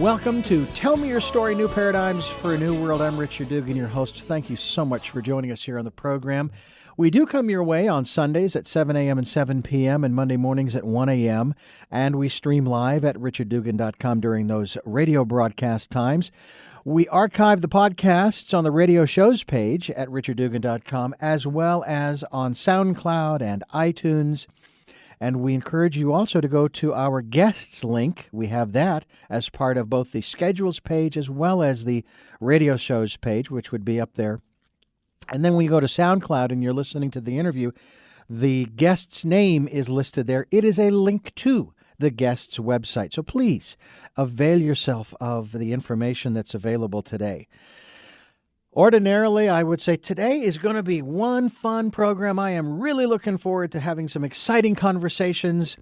Welcome to Tell Me Your Story, New Paradigms for a New World. I'm Richard Dugan, your host. Thank you so much for joining us here on the program. We do come your way on Sundays at 7 a.m. and 7 p.m. and Monday mornings at 1 a.m. And we stream live at richarddugan.com during those radio broadcast times. We archive the podcasts on the radio shows page at richarddugan.com as well as on SoundCloud and iTunes. And we encourage you also to go to our guests link. We have that as part of both the schedules page as well as the radio shows page, which would be up there. And then when you go to SoundCloud and you're listening to the interview, the guest's name is listed there. It is a link to the guest's website. So please avail yourself of the information that's available today. Ordinarily, I would say today is going to be one fun program. I am really looking forward to having some exciting conversations.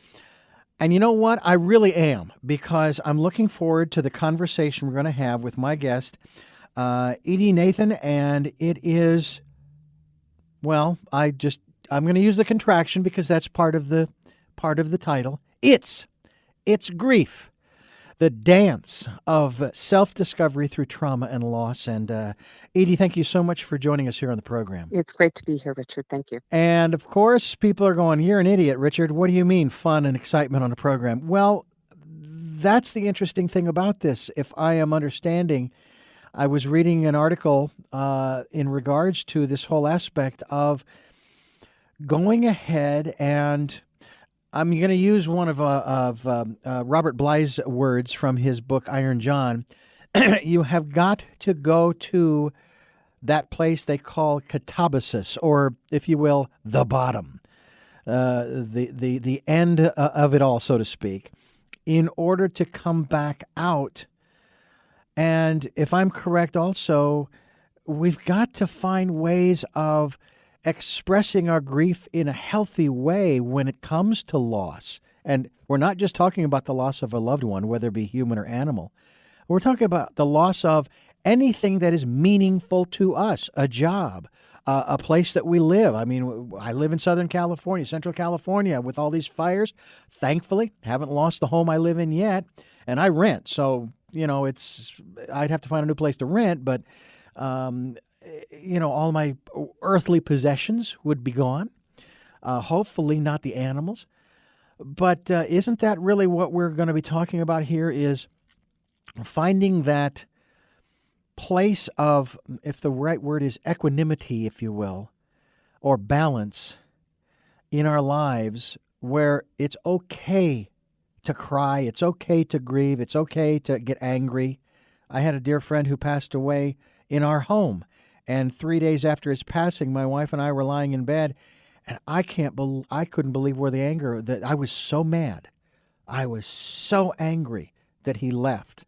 And you know what? I really am, because I'm looking forward to the conversation we're going to have with my guest, Edy Nathan, and it is, well, I'm going to use the contraction because that's part of the title. It's Grief. The dance of self-discovery through trauma and loss. And Edy, thank you so much for joining us here on the program. It's great to be here, Richard. Thank you. And of course, people are going, "You're an idiot, Richard. What do you mean fun and excitement on a program?" Well, that's the interesting thing about this. If I am understanding, I was reading an article in regards to this whole aspect of going ahead and I'm going to use one of Robert Bly's words from his book, Iron John. You have got to go to that place they call katabasis, or, if you will, the bottom, the end of it all, so to speak, in order to come back out. And if I'm correct also, we've got to find ways of expressing our grief in a healthy way when it comes to loss. And we're not just talking about the loss of a loved one, whether it be human or animal. We're talking about the loss of anything that is meaningful to us, a job, a place that we live. I mean, I live in Southern California, Central California, with all these fires. Thankfully, haven't lost the home I live in yet, and I rent. So, I'd have to find a new place to rent, but all my earthly possessions would be gone. Hopefully not the animals. But isn't that really what we're going to be talking about here, is finding that place of, if the right word is equanimity, if you will, or balance in our lives, where it's okay to cry, it's okay to grieve, it's okay to get angry. I had a dear friend who passed away in our home. And 3 days after his passing, my wife and I were lying in bed, and I couldn't believe where the anger, that I was so mad. I was so angry that he left.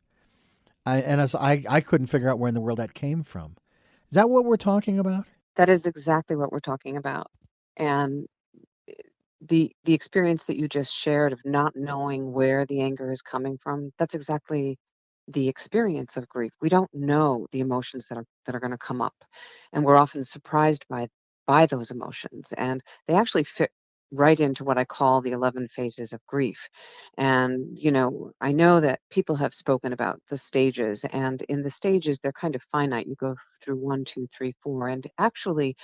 I couldn't figure out where in the world that came from. Is that what we're talking about? That is exactly what we're talking about. And the experience that you just shared of not knowing where the anger is coming from, that's exactly the experience of grief. We don't know the emotions that are going to come up, and we're often surprised by those emotions, and they actually fit right into what I call the 11 phases of grief. And I know that people have spoken about the stages, and in the stages they're kind of finite. You go through 1, 2, 3, 4, and actually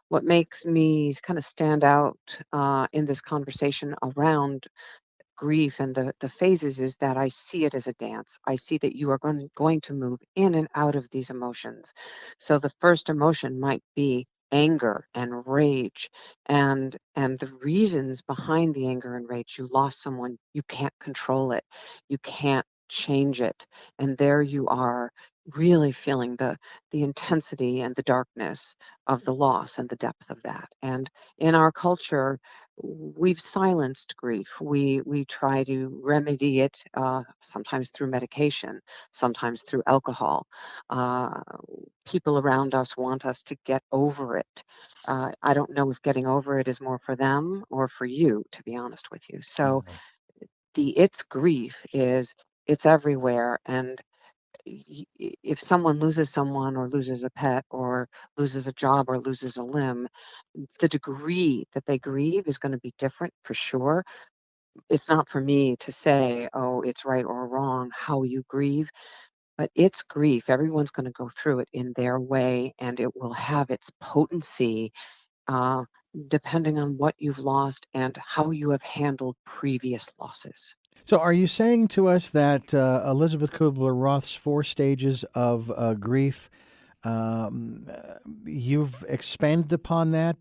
what makes me kind of stand out in this conversation around grief and the phases is that I see it as a dance. I see that you are going to move in and out of these emotions. So the first emotion might be anger and rage, and the reasons behind the anger and rage. You lost someone, you can't control it, you can't change it, and there you are, really feeling the intensity and the darkness of the loss and the depth of that. And in our culture, we've silenced grief. We try to remedy it, sometimes through medication, sometimes through alcohol. People around us want us to get over it. I don't know if getting over it is more for them or for you, to be honest with you. So the It's Grief is, it's everywhere. And if someone loses someone or loses a pet or loses a job or loses a limb, the degree that they grieve is going to be different for sure. it's not for me to say, oh, it's right or wrong how you grieve, but it's grief. Everyone's going to go through it in their way, and it will have its potency uh, depending on what you've lost and how you have handled previous losses. So, are you saying to us that Elizabeth Kubler-Ross's four stages of grief, you've expanded upon that?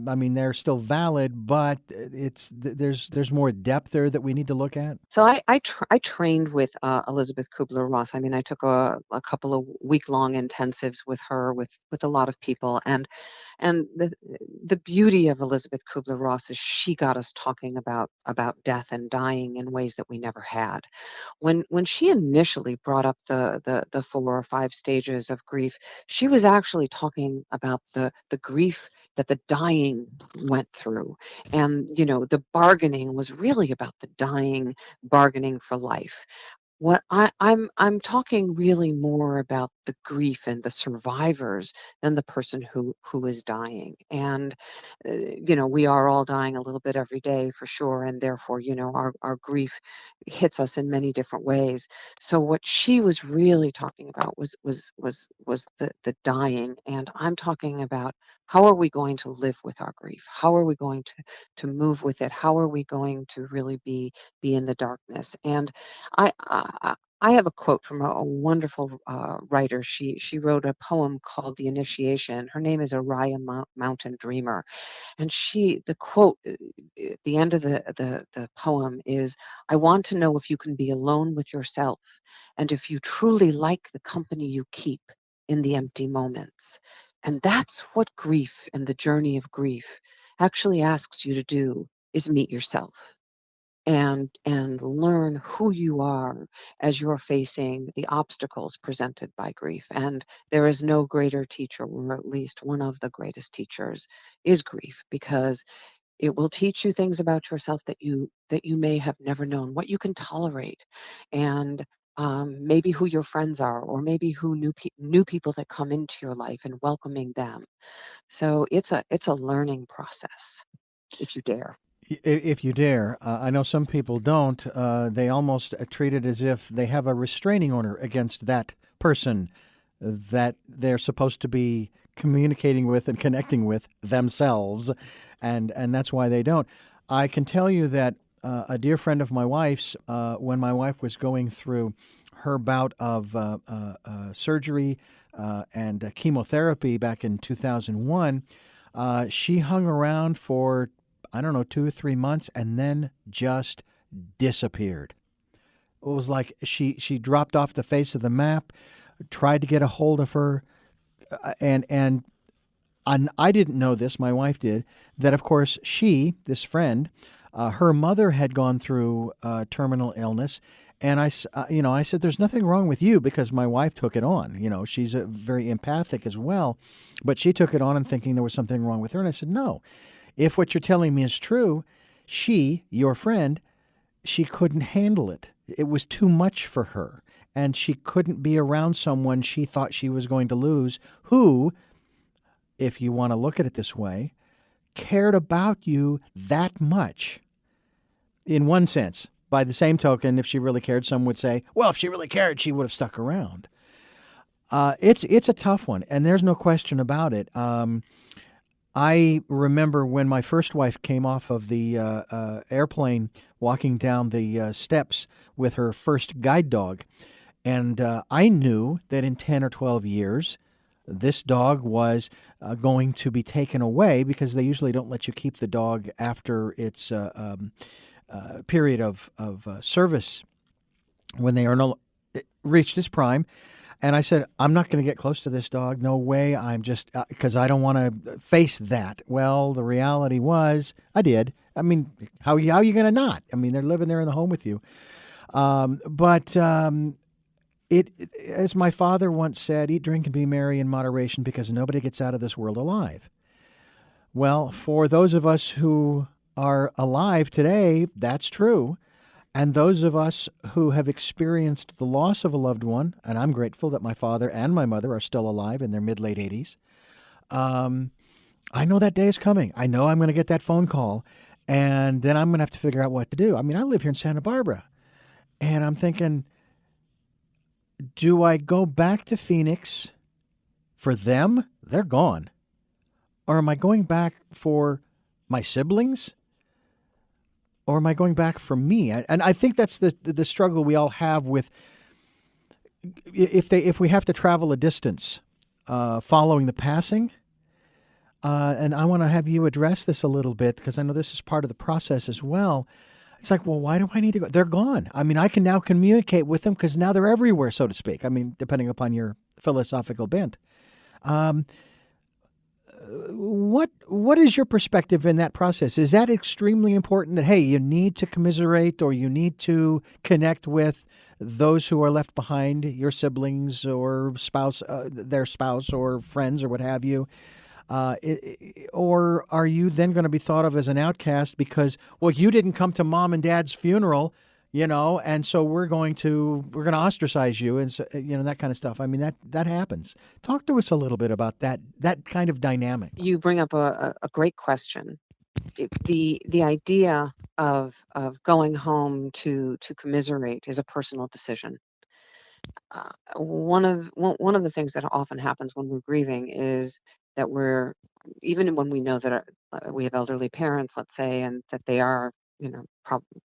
I mean, they're still valid, but there's more depth there that we need to look at. So I trained with Elizabeth Kubler-Ross. I mean, I took a couple of week-long intensives with her, with a lot of people, and the beauty of Elizabeth Kubler-Ross is she got us talking about death and dying in ways that we never had. When she initially brought up the 4 or 5 stages of grief, she was actually talking about the grief that the dying went through. And, the bargaining was really about the dying bargaining for life. What I'm talking really more about the grief and the survivors than the person who is dying. And we are all dying a little bit every day for sure, and therefore, our grief hits us in many different ways. So what she was really talking about was the dying, and I'm talking about how are we going to live with our grief? How are we going to move with it? How are we going to really be in the darkness? And I have a quote from a wonderful writer. She wrote a poem called "The Initiation." Her name is Araya Mountain Dreamer, and the quote at the end of the poem is, "I want to know if you can be alone with yourself, and if you truly like the company you keep in the empty moments." And that's what grief and the journey of grief actually asks you to do, is meet yourself and learn who you are as you're facing the obstacles presented by grief. And there is no greater teacher, or at least one of the greatest teachers is grief, because it will teach you things about yourself that you may have never known, what you can tolerate, and maybe who your friends are, or maybe who new people that come into your life, and welcoming them. So it's a learning process, if you dare. If you dare. I know some people don't. They almost treat it as if they have a restraining order against that person that they're supposed to be communicating with and connecting with themselves, and that's why they don't. I can tell you that a dear friend of my wife's, when my wife was going through her bout of surgery and chemotherapy back in 2001, she hung around for, I don't know, 2 or 3 months, and then just disappeared. It was like she dropped off the face of the map. Tried to get a hold of her, and I didn't know this. My wife did. That of course this friend, her mother had gone through terminal illness, and I said, "There's nothing wrong with you," because my wife took it on. She's very empathic as well, but she took it on and thinking there was something wrong with her. And I said, "No. If what you're telling me is true, your friend, she couldn't handle it. It was too much for her. And she couldn't be around someone she thought she was going to lose, who, if you want to look at it this way, cared about you that much." In one sense, by the same token, if she really cared, some would say, well, if she really cared, she would have stuck around. It's a tough one, and there's no question about it. I remember when my first wife came off of the airplane, walking down the steps with her first guide dog. And I knew that in 10 or 12 years, this dog was going to be taken away, because they usually don't let you keep the dog after its period of service, when they are reached its prime. And I said, "I'm not going to get close to this dog. No way. I'm just, because I don't want to face that." Well, the reality was I did. I mean, how are you going to not? I mean, they're living there in the home with you. But as my father once said, "Eat, drink, and be merry in moderation, because nobody gets out of this world alive." Well, for those of us who are alive today, that's true. And those of us who have experienced the loss of a loved one, and I'm grateful that my father and my mother are still alive in their mid-late 80s, I know that day is coming. I know I'm going to get that phone call. And then I'm going to have to figure out what to do. I mean, I live here in Santa Barbara, and I'm thinking, do I go back to Phoenix for them? They're gone. Or am I going back for my siblings? Or am I going back for me? And I think that's the struggle we all have with if we have to travel a distance following the passing. And I want to have you address this a little bit because I know this is part of the process as well. It's like, well, why do I need to go? They're gone. I mean, I can now communicate with them because now they're everywhere, so to speak. I mean, depending upon your philosophical bent. What is your perspective in that process? Is that extremely important that, hey, you need to commiserate or you need to connect with those who are left behind, your siblings or spouse, their spouse or friends or what have you? Or are you then going to be thought of as an outcast because, well, you didn't come to mom and dad's funeral, and so we're going to ostracize you, and so, that kind of stuff. I mean, that happens. Talk to us a little bit about that kind of dynamic. You bring up a great question. The idea of going home to commiserate is a personal decision. One of the things that often happens when we're grieving is that even when we know that we have elderly parents, let's say, and that they are,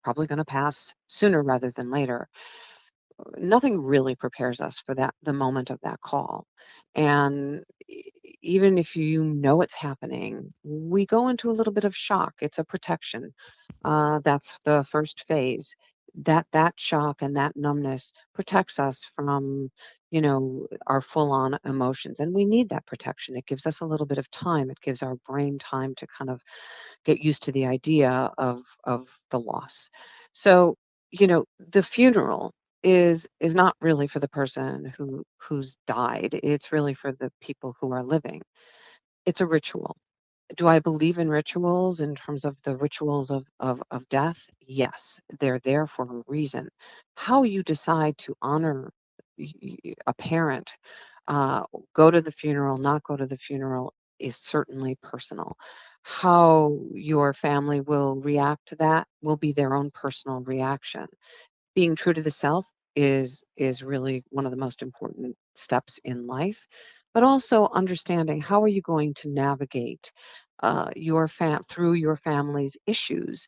probably going to pass sooner rather than later. Nothing really prepares us for the moment of that call. And even if it's happening, we go into a little bit of shock. It's a protection. That's the first phase. That shock and that numbness protects us from, our full-on emotions. And we need that protection. It gives us a little bit of time. It gives our brain time to kind of get used to the idea of the loss. So, the funeral is not really for the person who's died. It's really for the people who are living. It's a ritual. Do I believe in rituals in terms of the rituals of death? Yes, they're there for a reason. How you decide to honor a parent, go to the funeral, not go to the funeral, is certainly personal. How your family will react to that will be their own personal reaction. Being true to the self is really one of the most important steps in life, but also understanding how are you going to navigate through your family's issues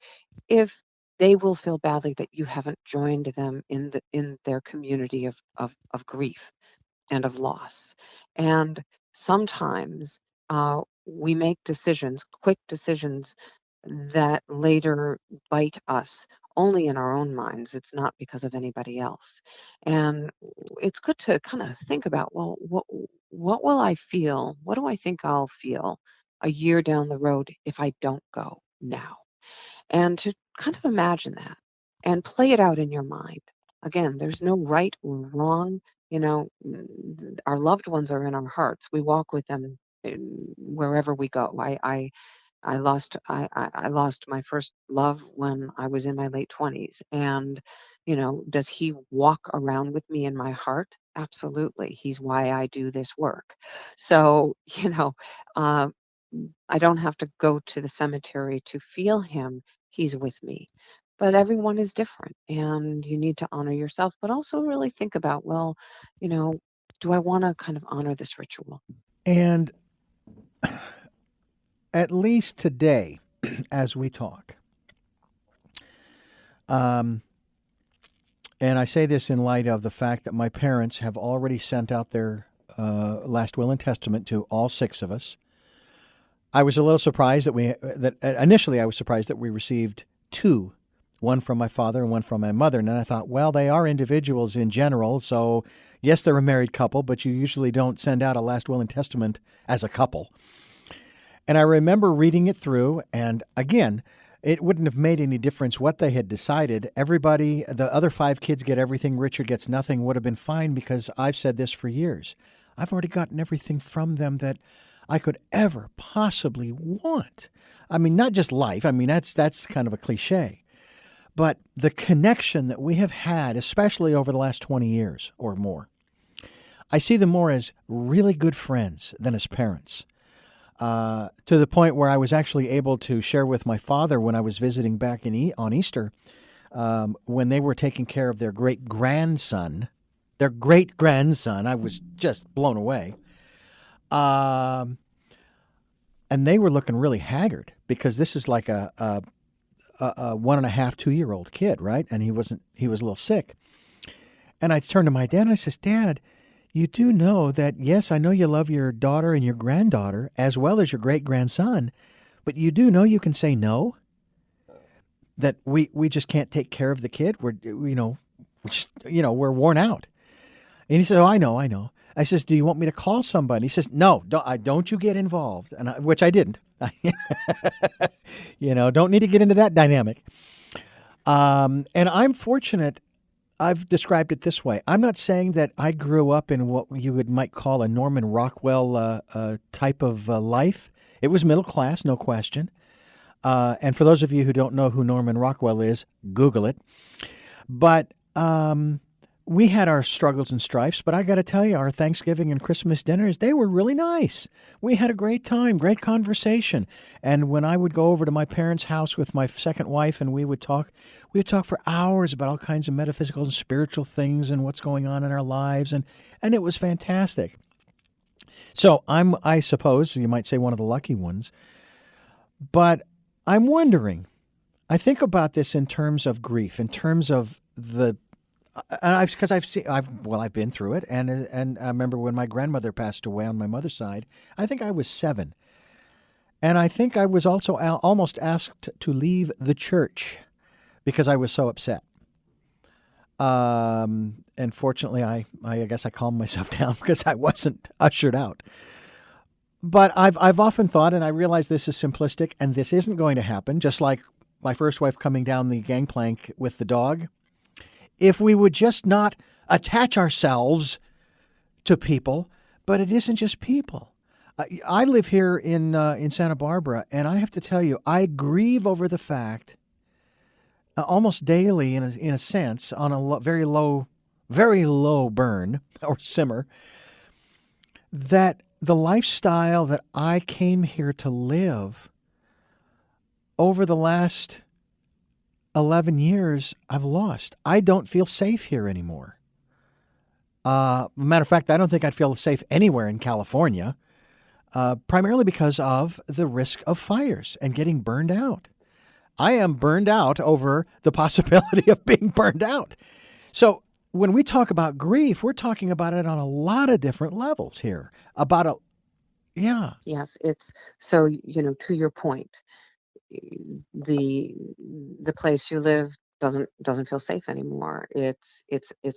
if they will feel badly that you haven't joined them in their community of grief and of loss. And sometimes we make decisions, quick decisions, that later bite us only in our own minds. It's not because of anybody else. And it's good to kind of think about, well, what will I feel? What do I think I'll feel a year down the road if I don't go now? And to kind of imagine that and play it out in your mind. Again, there's no right or wrong. Our loved ones are in our hearts. We walk with them wherever we go. I lost my first love when I was in my late 20s. And, does he walk around with me in my heart? Absolutely. He's why I do this work. So, uh, I don't have to go to the cemetery to feel him. He's with me. But everyone is different, and you need to honor yourself, but also really think about, well, you know, do I want to kind of honor this ritual? And at least today, as we talk, and I say this in light of the fact that my parents have already sent out their last will and testament to all six of us. I was a little surprised that initially I was surprised that we received two, one from my father and one from my mother. And then I thought, well, they are individuals in general. So yes, they're a married couple, but you usually don't send out a last will and testament as a couple. And I remember reading it through, and again, it wouldn't have made any difference what they had decided. Everybody, the other five kids get everything, Richard gets nothing, would have been fine, because I've said this for years. I've already gotten everything from them that I could ever possibly want. I mean, not just life. I mean, that's kind of a cliche. But the connection that we have had, especially over the last 20 years or more, I see them more as really good friends than as parents. to the point where I was actually able to share with my father when I was visiting back on Easter, when they were taking care of their great grandson. Their great grandson, I was just blown away. Um, and they were looking really haggard because this is like a 1.5, 2 year old kid, right? And he was a little sick. And I turned to my dad and I says, Dad, you do know that, yes, I know you love your daughter and your granddaughter as well as your great grandson, but you do know you can say no? That we just can't take care of the kid. We're worn out. And he said, oh, I know. I says, do you want me to call somebody? He says, no, don't you get involved. Which I didn't. Don't need to get into that dynamic. And I'm fortunate. I've described it this way. I'm not saying that I grew up in what might call a Norman Rockwell type of life. It was middle class, no question. And for those of you who don't know who Norman Rockwell is, Google it. But we had our struggles and strifes, but I got to tell you, our Thanksgiving and Christmas dinners, they were really nice. We had a great time, great conversation. And when I would go over to my parents' house with my second wife and we would talk for hours about all kinds of metaphysical and spiritual things and what's going on in our lives. And it was fantastic. So I suppose you might say one of the lucky ones. But I'm wondering, I think about this in terms of grief, in terms of because I've been through it, and I remember when my grandmother passed away on my mother's side. I think I was 7, and I think I was also almost asked to leave the church because I was so upset. And fortunately, I guess I calmed myself down because I wasn't ushered out. But I've often thought, and I realize this is simplistic, and this isn't going to happen. Just like my first wife coming down the gangplank with the dog. If we would just not attach ourselves to people, but it isn't just people. I live here in Santa Barbara, and I have to tell you, I grieve over the fact, almost daily, in a sense, on a very low burn or simmer, that the lifestyle that I came here to live over the last 11 years, I've lost. I don't feel safe here anymore. Matter of fact, I don't think I'd feel safe anywhere in California, primarily because of the risk of fires and getting burned out. I am burned out over the possibility of being burned out. So when we talk about grief, we're talking about it on a lot of different levels here. Yeah. Yes, it's so, to your point, the the place you live doesn't feel safe anymore. It's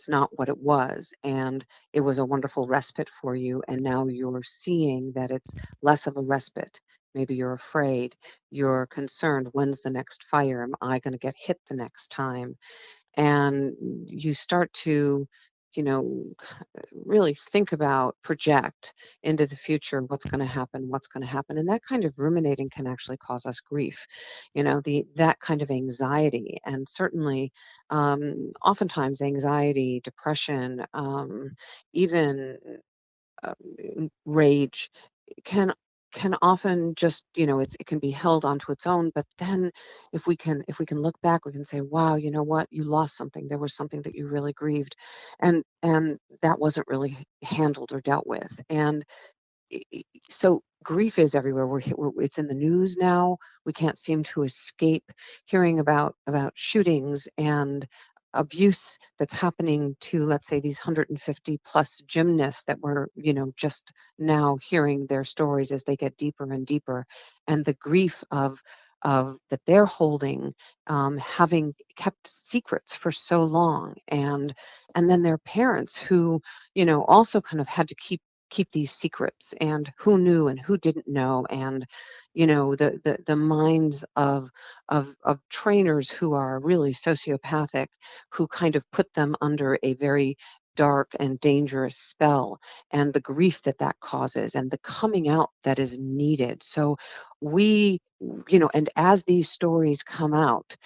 not what it was, and it was a wonderful respite for you, and now you're seeing that it's less of a respite. Maybe you're afraid, you're concerned, when's the next fire? Am I going to get hit the next time? And you start to, you know, really think about, project into the future what's going to happen. And that kind of ruminating can actually cause us grief, the that kind of anxiety. And certainly, oftentimes, anxiety, depression, even rage can often just, it can be held onto its own. But then if we can look back, we can say, wow, you know what, you lost something, there was something that you really grieved, and that wasn't really handled or dealt with. And so grief is everywhere. It's in the news now. We can't seem to escape hearing about shootings and abuse that's happening to, let's say, these 150 plus gymnasts that we're, just now hearing their stories as they get deeper and deeper, and the grief of that they're holding, having kept secrets for so long, and then their parents who, also kind of had to keep these secrets, and who knew and who didn't know, and the minds of trainers who are really sociopathic, who kind of put them under a very dark and dangerous spell, and the grief that that causes, and the coming out that is needed. So we, and as these stories come out,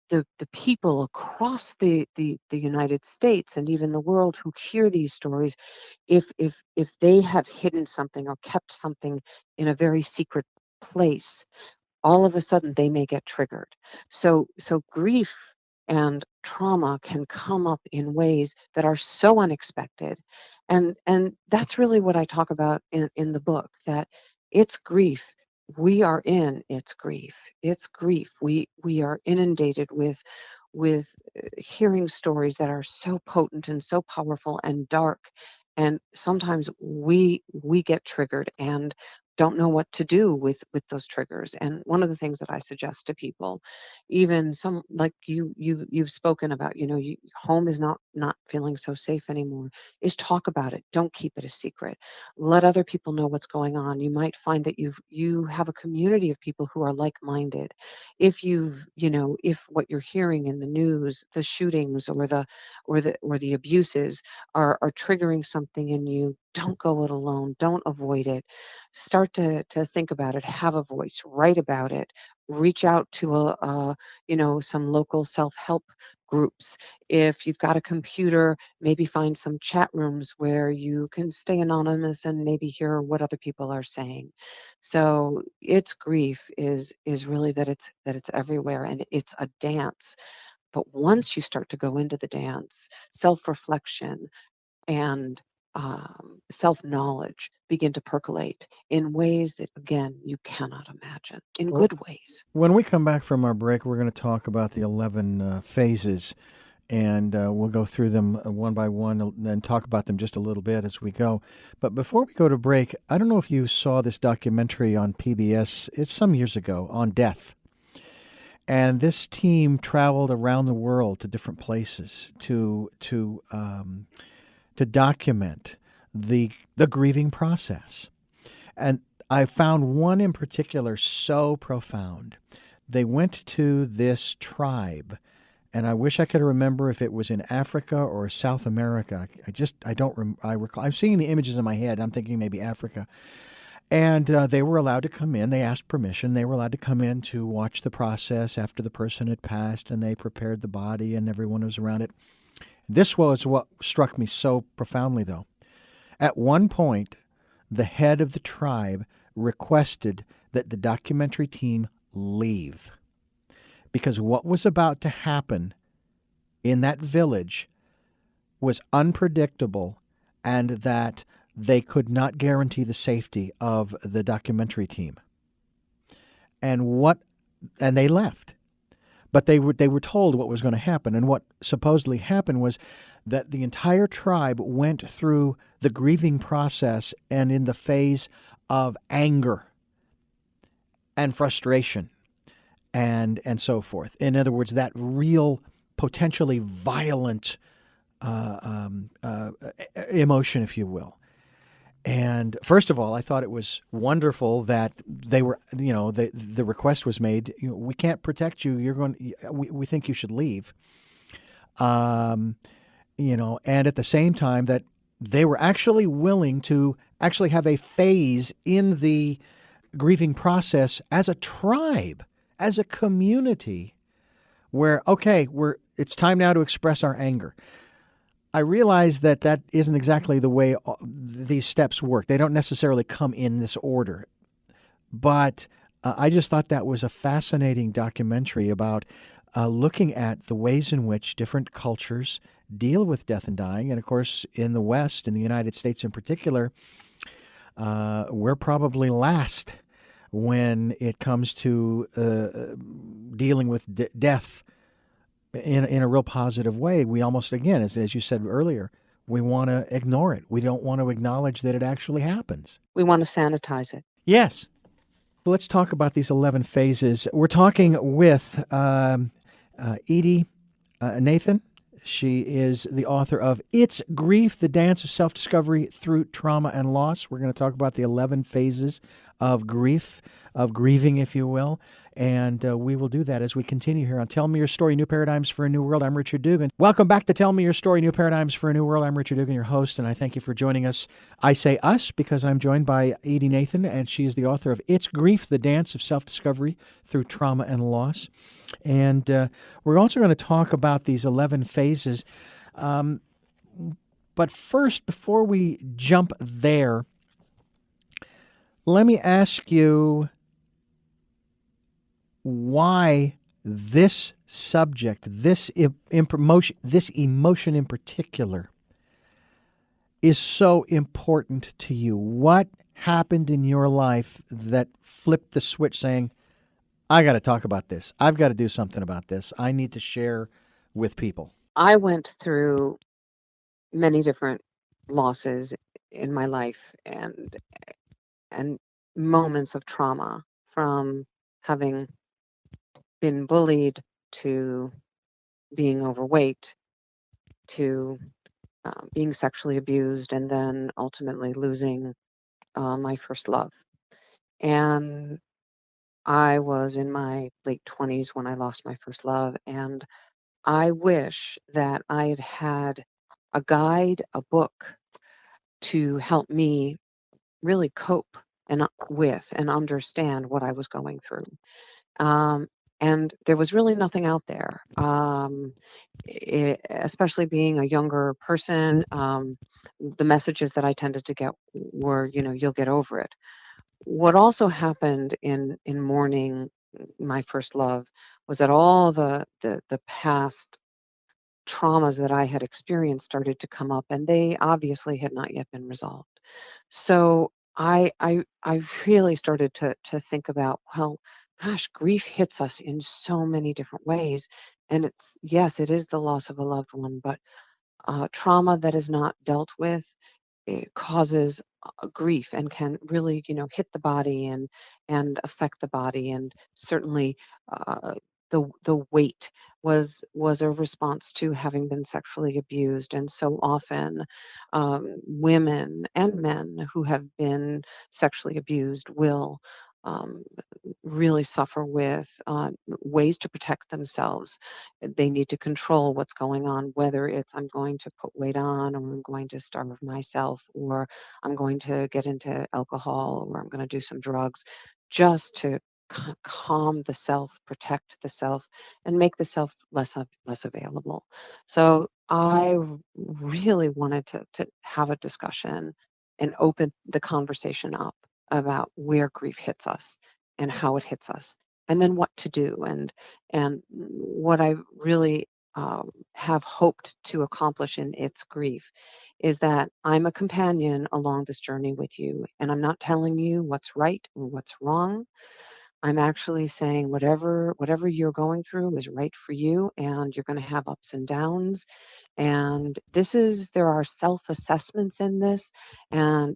the people across the United States and even the world who hear these stories, if they have hidden something or kept something in a very secret place, all of a sudden they may get triggered. So grief and trauma can come up in ways that are so unexpected. And that's really what I talk about in the book, that it's grief. We are in its grief. It's grief. We are inundated with hearing stories that are so potent and so powerful and dark. And sometimes we get triggered and don't know what to do with those triggers. And one of the things that I suggest to people, even some like you've spoken about, home is not feeling so safe anymore, is talk about it. Don't keep it a secret. Let other people know what's going on. You might find that you have a community of people who are like-minded. If what you're hearing in the news, the shootings or the abuses are triggering something in you, don't go it alone. Don't avoid it. Start to think about it, have a voice, write about it, reach out to some local self-help groups. If you've got a computer, maybe find some chat rooms where you can stay anonymous and maybe hear what other people are saying. So its grief is really that it's everywhere, and it's a dance. But once you start to go into the dance, self-reflection and self-knowledge begin to percolate in ways that, again, you cannot imagine, in Well, good ways. when we come back from our break, we're going to talk about the 11 phases, and we'll go through them one by one and talk about them just a little bit as we go. But before we go to break, I don't know if you saw this documentary on PBS. It's some years ago, on death. And this team traveled around the world to different places to document the grieving process. And I found one in particular so profound. They went to this tribe, and I wish I could remember if it was in Africa or South America. I don't I recall. I'm seeing the images in my head. I'm thinking maybe Africa. And they were allowed to come in. They asked permission. They were allowed to come in to watch the process after the person had passed, and they prepared the body, and everyone was around it. This was what struck me so profoundly, though. At one point, the head of the tribe requested that the documentary team leave, because what was about to happen in that village was unpredictable, and that they could not guarantee the safety of the documentary team. And they left. But they were told what was going to happen. And what supposedly happened was that the entire tribe went through the grieving process and in the phase of anger and frustration and so forth. In other words, that real, potentially violent emotion, if you will. And first of all, I thought it was wonderful that they were, the request was made. We can't protect you. We think you should leave. And at the same time that they were actually willing to actually have a phase in the grieving process as a tribe, as a community, where it's time now to express our anger. I realize that isn't exactly the way these steps work. They don't necessarily come in this order. But I just thought that was a fascinating documentary about looking at the ways in which different cultures deal with death and dying. And, of course, in the West, in the United States in particular, we're probably last when it comes to dealing with death in a real positive way. We almost, again, as you said earlier, we want to ignore it. We don't want to acknowledge that it actually happens. We want to sanitize it. Yes. Well, let's talk about these 11 phases. We're talking with Edy Nathan. She is the author of It's Grief, The Dance of Self-Discovery Through Trauma and Loss. We're going to talk about the 11 phases of grief, of grieving, if you will. And we will do that as we continue here on Tell Me Your Story, New Paradigms for a New World. I'm Richard Dugan. Welcome back to Tell Me Your Story, New Paradigms for a New World. I'm Richard Dugan, your host, and I thank you for joining us. I say us because I'm joined by Edy Nathan, and she is the author of It's Grief, The Dance of Self-Discovery Through Trauma and Loss. And we're also going to talk about these 11 phases. Um, but first, before we jump there, let me ask you why this subject, this emotion in particular, is so important to you. What happened in your life that flipped the switch saying, I got to talk about this. I've got to do something about this. I need to share with people. I went through many different losses in my life and moments of trauma, from having been bullied to being overweight to being sexually abused, and then ultimately losing my first love. And I was in my late 20s when I lost my first love, and I wish that I had had a guide, a book to help me really cope with and understand what I was going through. Um, and there was really nothing out there. Especially being a younger person, the messages that I tended to get were, you'll get over it. What also happened in mourning my first love was that all the past traumas that I had experienced started to come up, and they obviously had not yet been resolved. So I really started to think about, well, gosh, grief hits us in so many different ways. And it's, yes, it is the loss of a loved one, but trauma that is not dealt with, it causes grief and can really, hit the body and affect the body. And certainly the weight was a response to having been sexually abused. And so often women and men who have been sexually abused will um, really suffer with ways to protect themselves. They need to control what's going on, whether it's I'm going to put weight on, or I'm going to starve myself, or I'm going to get into alcohol, or I'm going to do some drugs, just to calm the self, protect the self, and make the self less available. So I really wanted to have a discussion and open the conversation up about where grief hits us and how it hits us, and then what to do. And what I really have hoped to accomplish in It's Grief is that I'm a companion along this journey with you, and I'm not telling you what's right or what's wrong. I'm actually saying whatever you're going through is right for you, and you're going to have ups and downs. And there are self-assessments in this, and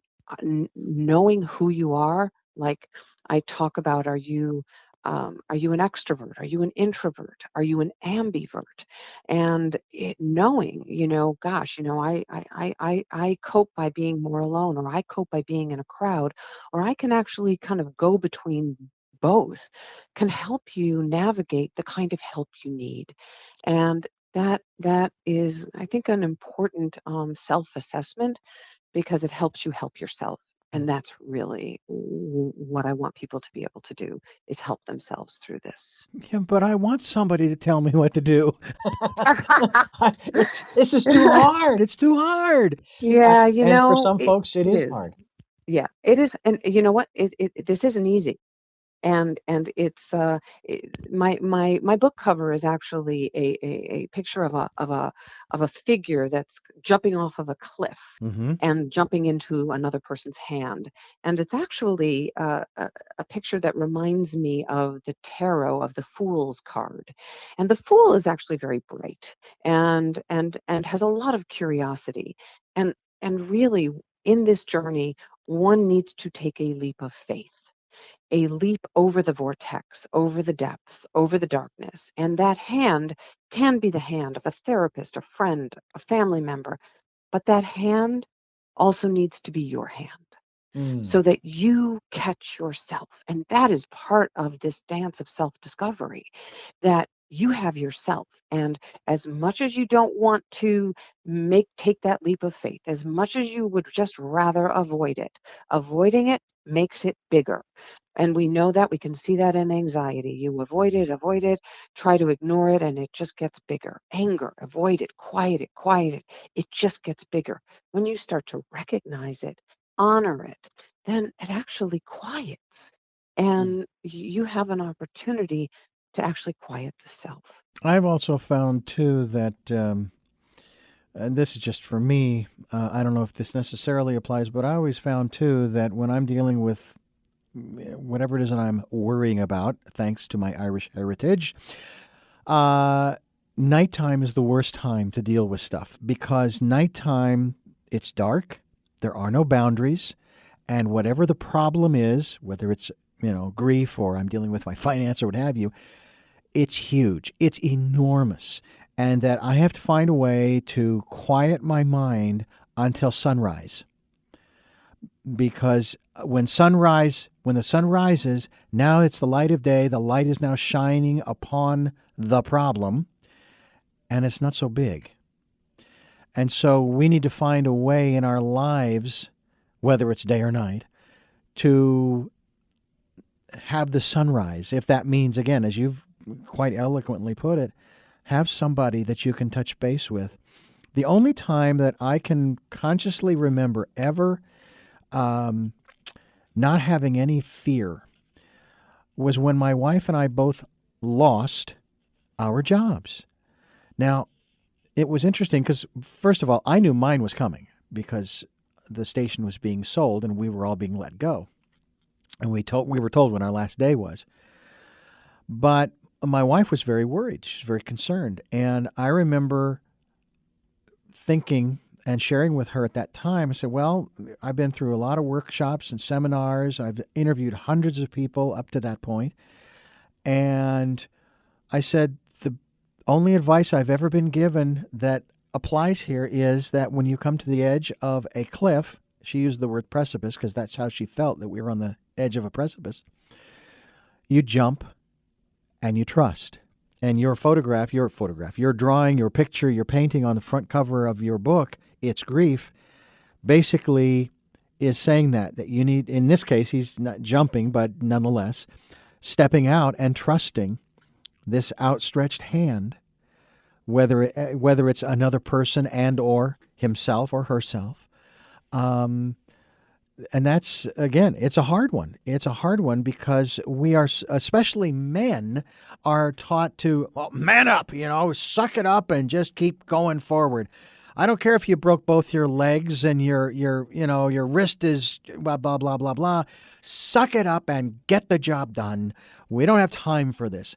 knowing who you are. Like I talk about, are you an extrovert? Are you an introvert? Are you an ambivert? And knowing, gosh, I cope by being more alone, or I cope by being in a crowd, or I can actually kind of go between both, can help you navigate the kind of help you need. And that is, I think, an important self-assessment, because it helps you help yourself. And that's really what I want people to be able to do, is help themselves through this. Yeah, but I want somebody to tell me what to do. This is too hard. It's too hard. Yeah, And for some folks, it it is is. hard. Yeah, it is. And you know what? This isn't easy. And it's my book cover is actually a picture of a figure that's jumping off of a cliff Mm-hmm. and jumping into another person's hand. And it's actually a picture that reminds me of the tarot, of the Fool's card. And the Fool is actually very bright and has a lot of curiosity. And really, in this journey, one needs to take a leap of faith, a leap over the vortex, over the depths, over the darkness. And that hand can be the hand of a therapist, a friend, a family member, but that hand also needs to be your hand, Mm. so that you catch yourself. And that is part of this dance of self-discovery, that you have yourself. And as much as you don't want to take that leap of faith, as much as you would just rather avoid it, avoiding it makes it bigger. And we know that, we can see that in anxiety. You avoid it, try to ignore it, and it just gets bigger. Anger, avoid it, quiet it, quiet it. It just gets bigger. When you start to recognize it, honor it, then it actually quiets. And you have an opportunity to actually quiet the self. I've also found too that, and this is just for me, I don't know if this necessarily applies, but I always found too that when I'm dealing with whatever it is that I'm worrying about, thanks to my Irish heritage, uh, nighttime is the worst time to deal with stuff because nighttime, it's dark, there are no boundaries, and whatever the problem is, whether it's grief or I'm dealing with my finance or what have you, it's huge, it's enormous, and that I have to find a way to quiet my mind until sunrise because when the sun rises, now it's the light of day. The light is now shining upon the problem, and it's not so big. And so we need to find a way in our lives, whether it's day or night, to have the sunrise. If that means, again, as you've quite eloquently put it, have somebody that you can touch base with. The only time that I can consciously remember ever not having any fear was when my wife and I both lost our jobs. Now, it was interesting because, first of all, I knew mine was coming because the station was being sold and we were all being let go. And we were told when our last day was. But my wife was very worried. She was very concerned. And I remember thinking and sharing with her at that time, I said, well, I've been through a lot of workshops and seminars. I've interviewed hundreds of people up to that point. And I said, the only advice I've ever been given that applies here is that when you come to the edge of a cliff, she used the word precipice because that's how she felt, that we were on the edge of a precipice, you jump and you trust. And your drawing, your picture, your painting on the front cover of your book, It's Grief, basically is saying that you need, in this case, he's not jumping, but nonetheless, stepping out and trusting this outstretched hand, whether it's another person and or himself or herself. And that's, again, it's a hard one. It's a hard one because we are, especially men, are taught to, well, man up, suck it up and just keep going forward. I don't care if you broke both your legs and your wrist is blah, blah, blah, blah, blah. Suck it up and get the job done. We don't have time for this.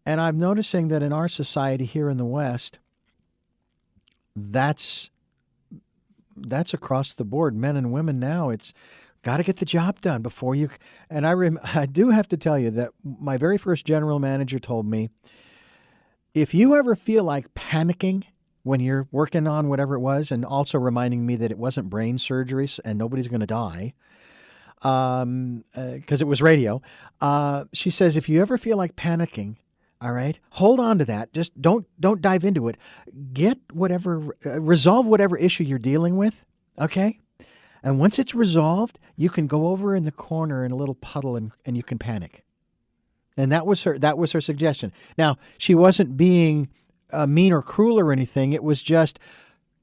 And I'm noticing that in our society here in the West, that's across the board. Men and women now, it's got to get the job done before you. And I do have to tell you that my very first general manager told me, if you ever feel like panicking when you're working on whatever it was, and also reminding me that it wasn't brain surgeries and nobody's going to die, because it was radio. She says, if you ever feel like panicking, all right, hold on to that. Just don't dive into it. Resolve whatever issue you're dealing with, okay? And once it's resolved, you can go over in the corner in a little puddle and you can panic. And that was her suggestion. Now, she wasn't being mean or cruel or anything. It was just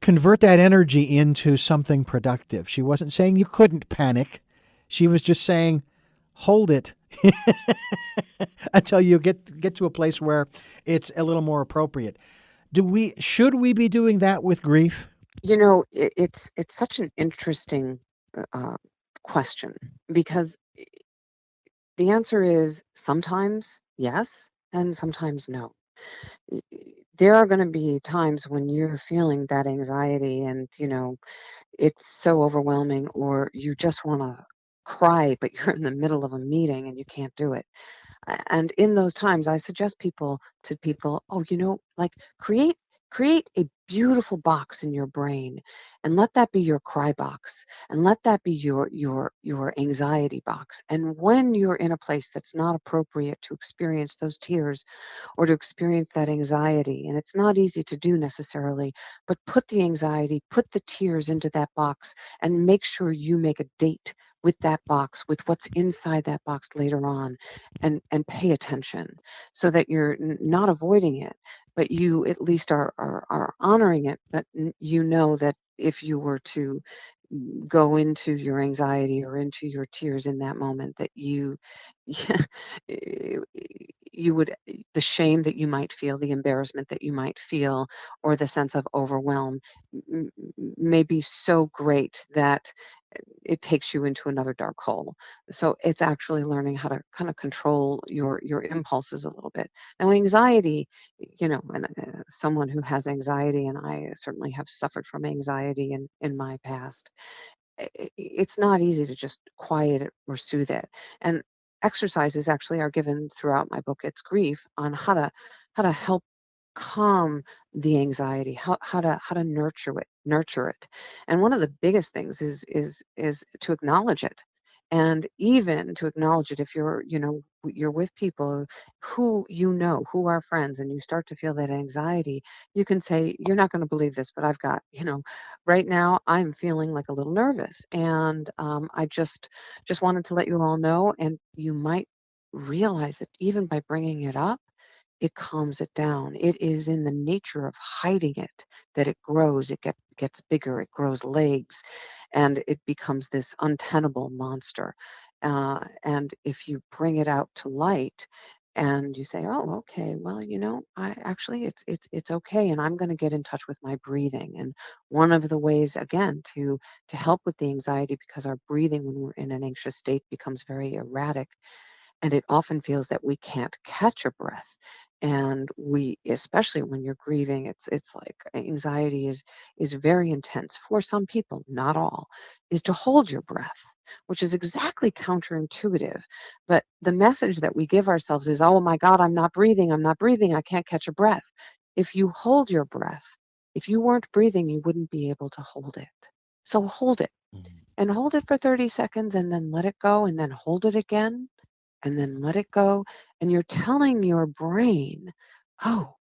convert that energy into something productive. She wasn't saying you couldn't panic. She was just saying, hold it until you get to a place where it's a little more appropriate. Should we be doing that with grief? It's such an interesting question because the answer is sometimes yes and sometimes no. There are going to be times when you're feeling that anxiety and, it's so overwhelming, or you just want to cry, but you're in the middle of a meeting and you can't do it. And in those times, I suggest to people, oh, like create a beautiful box in your brain, and let that be your cry box, and let that be your anxiety box. And when you're in a place that's not appropriate to experience those tears or to experience that anxiety, and it's not easy to do necessarily, but put the anxiety, put the tears into that box, and make sure you make a date with that box, with what's inside that box later on, and pay attention so that you're not avoiding it, but you at least are honoring it. But you know that if you were to go into your anxiety or into your tears in that moment, that you you would, the shame that you might feel, the embarrassment that you might feel, or the sense of overwhelm may be so great that it takes you into another dark hole. So it's actually learning how to kind of control your impulses a little bit. Now, anxiety, and someone who has anxiety, and I certainly have suffered from anxiety in my past, it's not easy to just quiet it or soothe it. And exercises actually are given throughout my book, It's Grief, on how to help calm the anxiety, how to nurture it. And one of the biggest things is to acknowledge it. And even to acknowledge it if you're with people who are friends, and you start to feel that anxiety, you can say, "You're not going to believe this, but I've got, right now I'm feeling like a little nervous, and I just wanted to let you all know." And you might realize that even by bringing it up, it calms it down. It is in the nature of hiding it that it grows, it gets bigger, it grows legs, and it becomes this untenable monster. And if you bring it out to light and you say, "Oh, okay, well, I actually it's okay, and I'm going to get in touch with my breathing." And one of the ways, again, to help with the anxiety, because our breathing when we're in an anxious state becomes very erratic, and it often feels that we can't catch a breath. And we, especially when you're grieving, it's like anxiety is very intense for some people, not all, is to hold your breath, which is exactly counterintuitive. But the message that we give ourselves is, "Oh my God, I'm not breathing, I can't catch a breath." If you hold your breath, if you weren't breathing, you wouldn't be able to hold it. So hold it, Mhm. and hold it for 30 seconds, and then let it go, and then hold it again, and then let it go. And you're telling your brain, "Oh,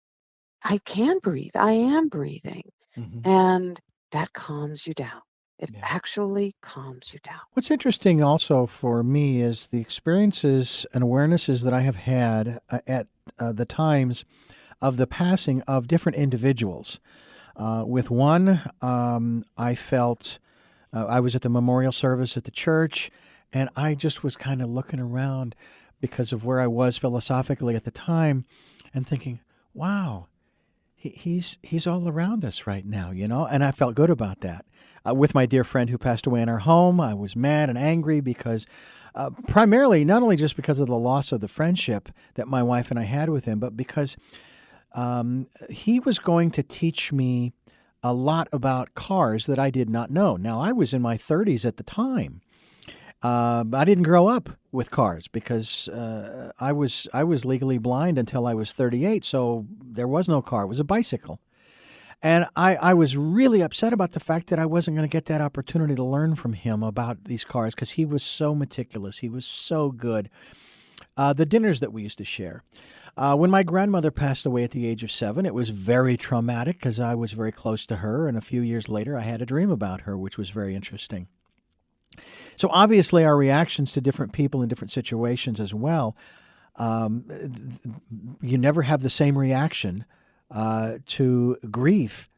I can breathe. I am breathing." Mhm. And that calms you down. It Yeah. actually calms you down. What's interesting also for me is the experiences and awarenesses that I have had at the times of the passing of different individuals. With one, I felt I was at the memorial service at the church, and I just was kind of looking around because of where I was philosophically at the time and thinking, wow, he's all around us right now, and I felt good about that. With my dear friend who passed away in our home, I was mad and angry because primarily not only just because of the loss of the friendship that my wife and I had with him, but because he was going to teach me a lot about cars that I did not know. Now, I was in my 30s at the time. I didn't grow up with cars because I was legally blind until I was 38, so there was no car. It was a bicycle. And I was really upset about the fact that I wasn't going to get that opportunity to learn from him about these cars because he was so meticulous. He was so good. The dinners that we used to share. When my grandmother passed away at the age of 7, it was very traumatic because I was very close to her, and a few years later I had a dream about her, which was very interesting. So obviously our reactions to different people in different situations as well, um, you never have the same reaction to grief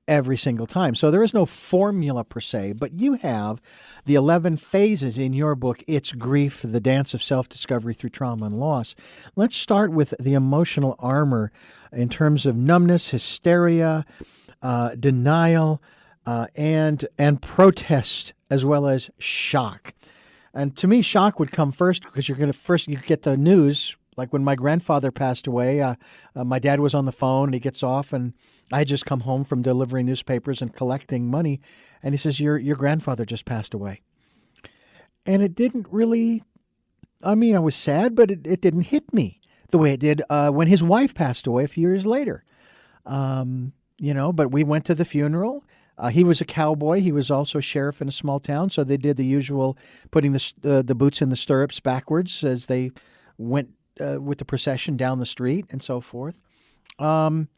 every single time. So there is no formula per se, but you have the 11 phases in your book, It's Grief, The Dance of Self-Discovery Through Trauma and Loss. Let's start with the emotional armor in terms of numbness, hysteria, denial, and protest, as well as shock. And to me, shock would come first because you get the news. Like when my grandfather passed away, my dad was on the phone and he gets off, and I had just come home from delivering newspapers and collecting money, and he says, "Your grandfather just passed away." And it didn't really. I mean, I was sad, but it didn't hit me the way it did when his wife passed away a few years later. But we went to the funeral. He was a cowboy. He was also a sheriff in a small town, so they did the usual, putting the boots in the stirrups backwards as they went with the procession down the street and so forth. Um,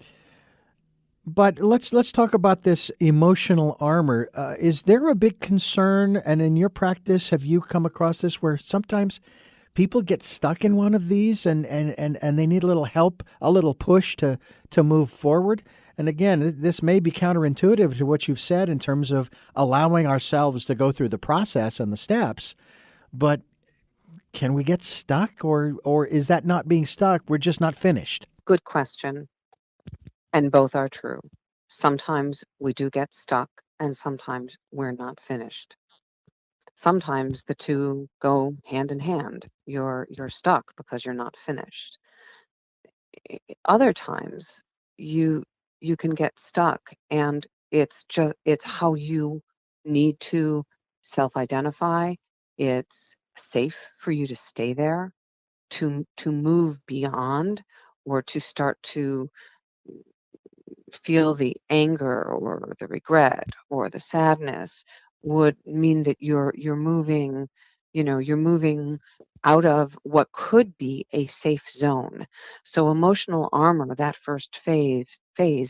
but let's talk about this emotional armor. Is there a big concern? And in your practice, have you come across this where sometimes people get stuck in one of these and they need a little help, a little push to move forward? And again, this may be counterintuitive to what you've said in terms of allowing ourselves to go through the process and the steps, but can we get stuck, or is that not being stuck? We're just not finished. Good question. And both are true. Sometimes we do get stuck, and sometimes we're not finished. Sometimes the two go hand in hand. You're stuck because you're not finished. Other times you can get stuck, and it's how you need to self-identify. It's safe for you to stay there, to move beyond, or to start to feel the anger or the regret or the sadness would mean that you're moving, you're moving out of what could be a safe zone. So emotional armor, that first phase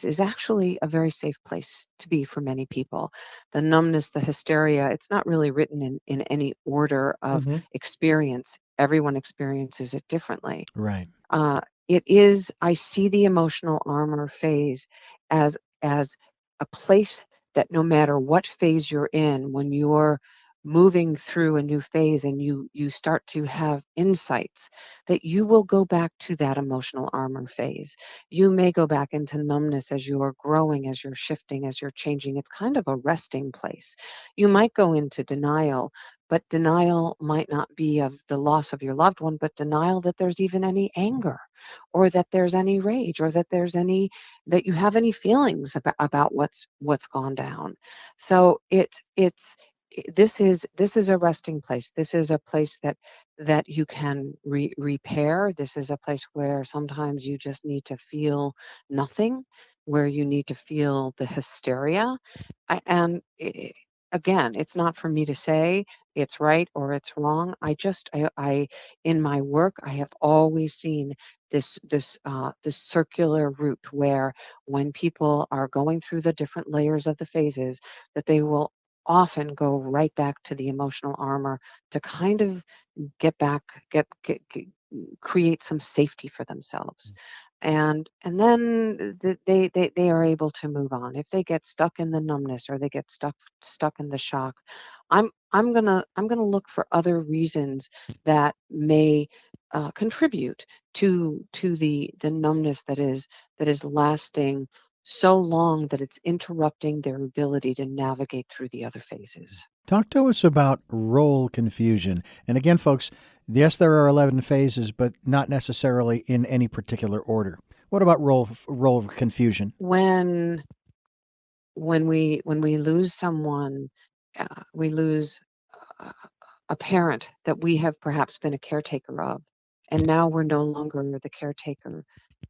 is actually a very safe place to be for many people. The numbness, the hysteria, it's not really written in any order of Hmm. experience. Everyone experiences it differently. Right. uh, it is, I see the emotional armor phase as a place that no matter what phase you're in, when you're moving through a new phase and you start to have insights, that you will go back to that emotional armor phase. You may go back into numbness as you're growing, as you're shifting, as you're changing. It's kind of a resting place. You might go into denial, but denial might not be of the loss of your loved one, but denial that there's even any anger, or that there's any rage, or that there's any, that you have any feelings about what's gone down. So this is a resting place. This is a place that you can repair. This is a place where sometimes you just need to feel nothing, where you need to feel the hysteria. Again, it's not for me to say it's right or it's wrong. I in my work, I have always seen this circular route where when people are going through the different layers of the phases, that they will often go right back to the emotional armor to kind of get back, get create some safety for themselves. And then they are able to move on. If they get stuck in the numbness, or they get stuck in the shock, I'm gonna look for other reasons that may contribute to the numbness that is lasting so long that it's interrupting their ability to navigate through the other phases. Talk to us about role confusion. And again, folks, yes, there are 11 phases, but not necessarily in any particular order. What about role confusion? When we lose someone, we lose uh, a parent that we have perhaps been a caretaker of, and now we're no longer the caretaker.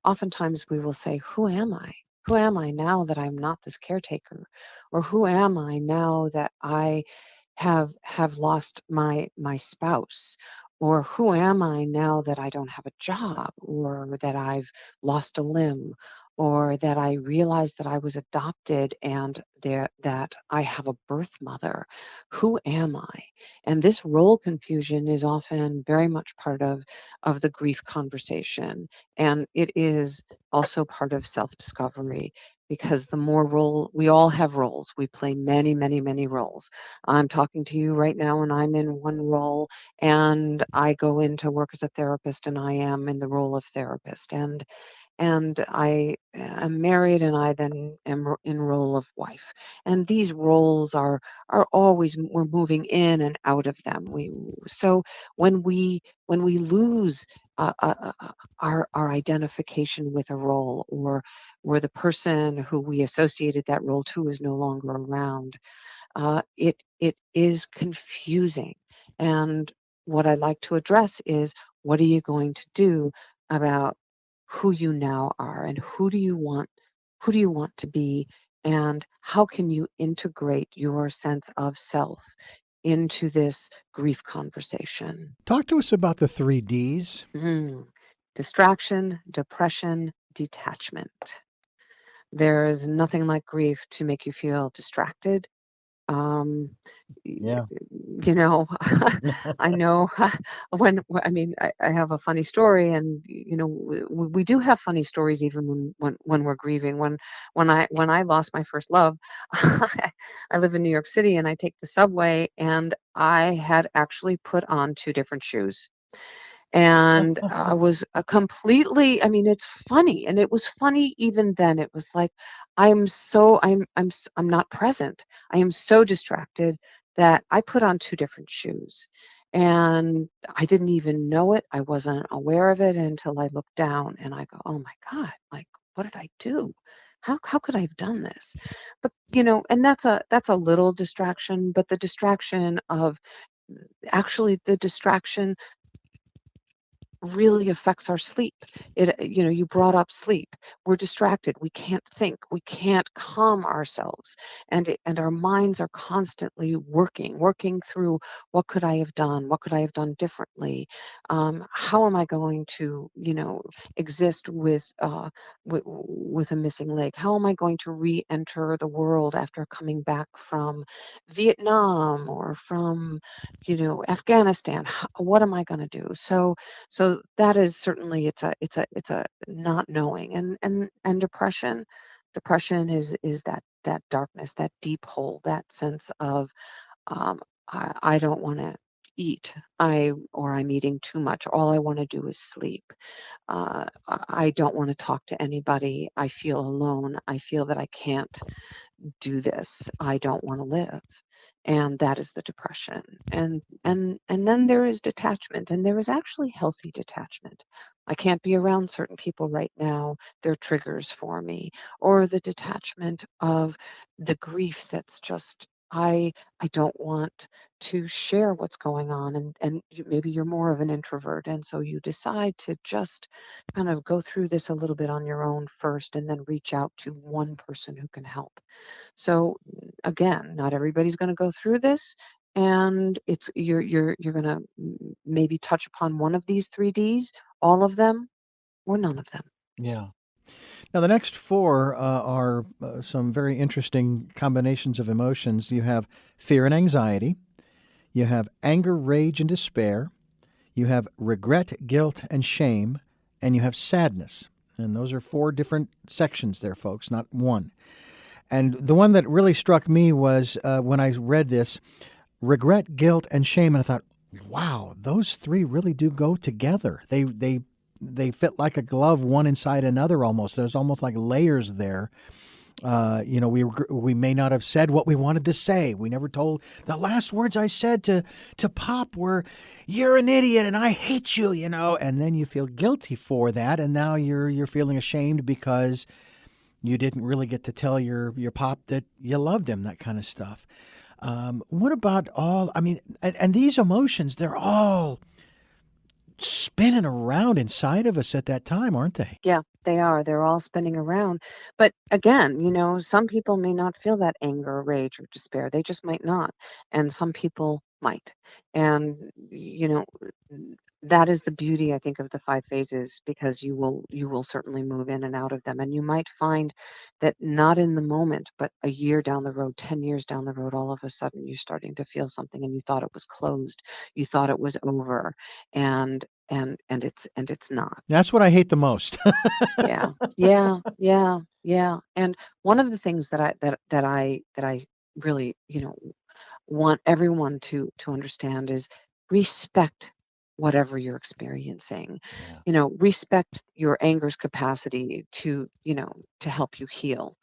Oftentimes we will say, who am I? Who am I now that I'm not this caretaker? Or who am I now that I have lost my spouse? Or who am I now that I don't have a job, or that I've lost a limb, or that I realized that I was adopted, and that I have a birth mother? Who am I? And this role confusion is often very much part of the grief conversation. And it is also part of self-discovery, because the more role, we all have roles. We play many, many, many roles. I'm talking to you right now and I'm in one role, and I go into work as a therapist and I am in the role of therapist. And I am married, and I then am in role of wife. And these roles are always, we're moving in and out of them. We so when we lose our identification with a role, or the person who we associated that role to is no longer around, it is confusing. And what I'd like to address is, what are you going to do about who you now are, and who do you want who do you want to be, and how can you integrate your sense of self into this grief conversation? Talk to us about the 3 Ds. Mm. Distraction, depression, detachment. There is nothing like grief to make you feel distracted. Um, y- Yeah. you know, I know I mean, I have a funny story, and we do have funny stories even when we're grieving. When I lost my first love, I live in New York City, and I take the subway, and I had actually put on two different shoes. And I was a completely I mean, it's funny, and it was funny even then. It was like, I'm not present. I am so distracted that I put on 2 different shoes, and I didn't even know it. I wasn't aware of it until I looked down, and I go, "Oh my god, like, what did I do? How could I have done this?" But, and that's a little distraction, but the distraction of actually the distraction really affects our sleep. You brought up sleep. We're distracted. We can't think. We can't calm ourselves, and our minds are constantly working through what could I have done? What could I have done differently? How am I going to, exist with a missing leg? How am I going to re-enter the world after coming back from Vietnam or from, Afghanistan? What am I going to do? So that is certainly it's a not knowing, and depression is that darkness, that deep hole, that sense of I don't want to eat, or I'm eating too much. All I want to do is sleep. I don't want to talk to anybody. I feel alone. I feel that I can't do this. I don't want to live. And that is the depression. And then there is detachment, and there is actually healthy detachment. I can't be around certain people right now. They're triggers for me. Or the detachment of the grief that's just I don't want to share what's going on, and maybe you're more of an introvert, and so you decide to just kind of go through this a little bit on your own first, and then reach out to one person who can help. So again, not everybody's going to go through this, and you're going to maybe touch upon one of these 3 Ds, all of them, or none of them. Yeah. Now, the next four are some very interesting combinations of emotions. You have fear and anxiety, you have anger, rage, and despair, you have regret, guilt, and shame, and you have sadness. And those are 4 different sections there, folks, not one. And the one that really struck me was when I read this regret, guilt, and shame. And I thought, wow, those 3 really do go together. They fit like a glove, one inside another almost. There's almost like layers there. We may not have said what we wanted to say. We never told. The last words I said to Pop were, "You're an idiot and I hate you," and then you feel guilty for that, and now you're feeling ashamed because you didn't really get to tell your Pop that you loved him, that kind of stuff. What about all? I mean, and these emotions, they're all spinning around inside of us at that time, aren't they? Yeah, they are. They're all spinning around. But again, some people may not feel that anger, rage, or despair. They just might not. And some people might. And, that is the beauty, I think, of the 5 phases, because you will certainly move in and out of them. And you might find that not in the moment, but a year down the road, 10 years down the road, all of a sudden you're starting to feel something, and you thought it was closed. You thought it was over. And it's not. That's what I hate the most. Yeah. Yeah, yeah, yeah, and one of the things that I really, want everyone to understand is respect whatever you're experiencing. Yeah. Respect your anger's capacity to help you heal.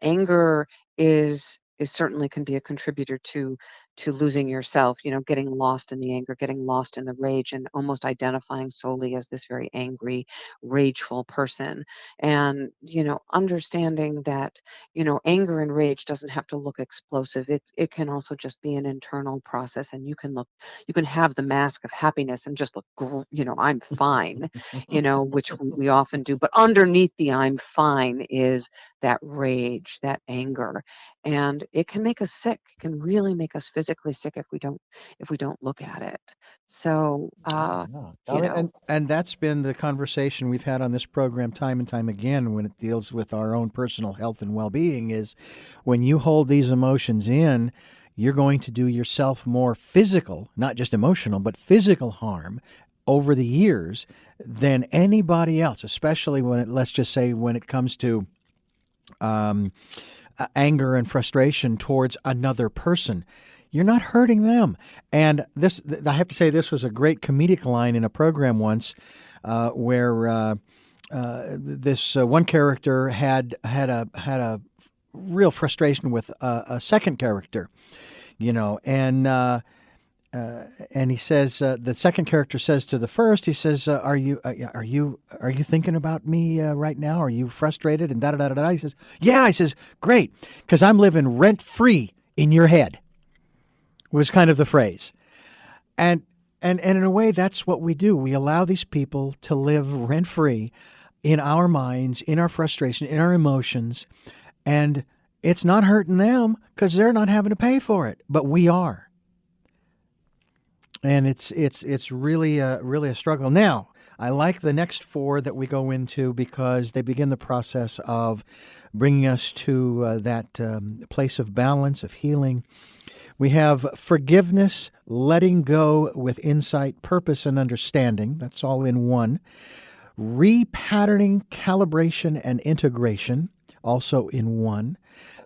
Anger is certainly can be a contributor to losing yourself, getting lost in the anger, getting lost in the rage, and almost identifying solely as this very angry, rageful person. And, understanding that, anger and rage doesn't have to look explosive. It can also just be an internal process, and you can have the mask of happiness and just look, I'm fine, which we often do. But underneath the I'm fine is that rage, that anger, and it can make us sick. It can really make us physically sick if we don't look at it. So, Yeah. I mean, and that's been the conversation we've had on this program time and time again when it deals with our own personal health and well-being is when you hold these emotions in, you're going to do yourself more physical, not just emotional, but physical harm over the years than anybody else, especially let's just say when it comes to anger and frustration towards another person. You're not hurting them. And I have to say, this was a great comedic line in a program once where this one character had a real frustration with a second character, and he says the second character says to the first, he says, "Are you thinking about me right now? Are you frustrated?" And da da da da. He says, "Yeah." I says, "Great, because I'm living rent free in your head." Was kind of the phrase, and in a way, that's what we do. We allow these people to live rent free in our minds, in our frustration, in our emotions, and it's not hurting them because they're not having to pay for it, but we are. And it's really a struggle. Now, I like the next four that we go into because they begin the process of bringing us to that place of balance, of healing. We have forgiveness, letting go with insight, purpose, and understanding. That's all in one. Repatterning, calibration, and integration, also in one.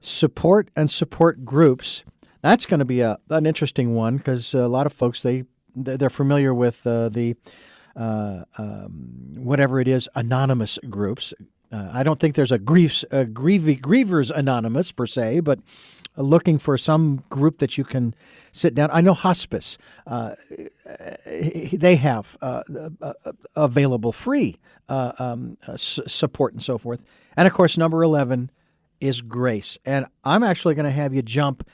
Support and support groups. That's going to be an interesting one because a lot of folks, they're familiar with the whatever it is, anonymous groups. I don't think there's a Grievers Anonymous per se, but looking for some group that you can sit down. I know hospice, they have available free support and so forth. And of course, number 11 is grace. And I'm actually going to have you jump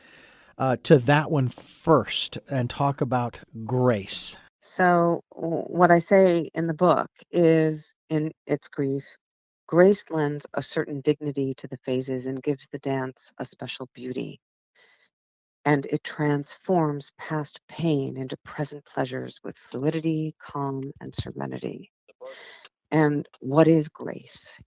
to that one first and talk about grace. So what I say in the book is, in It's Grief, grace lends a certain dignity to the phases and gives the dance a special beauty. And it transforms past pain into present pleasures with fluidity, calm, and serenity. And what is grace?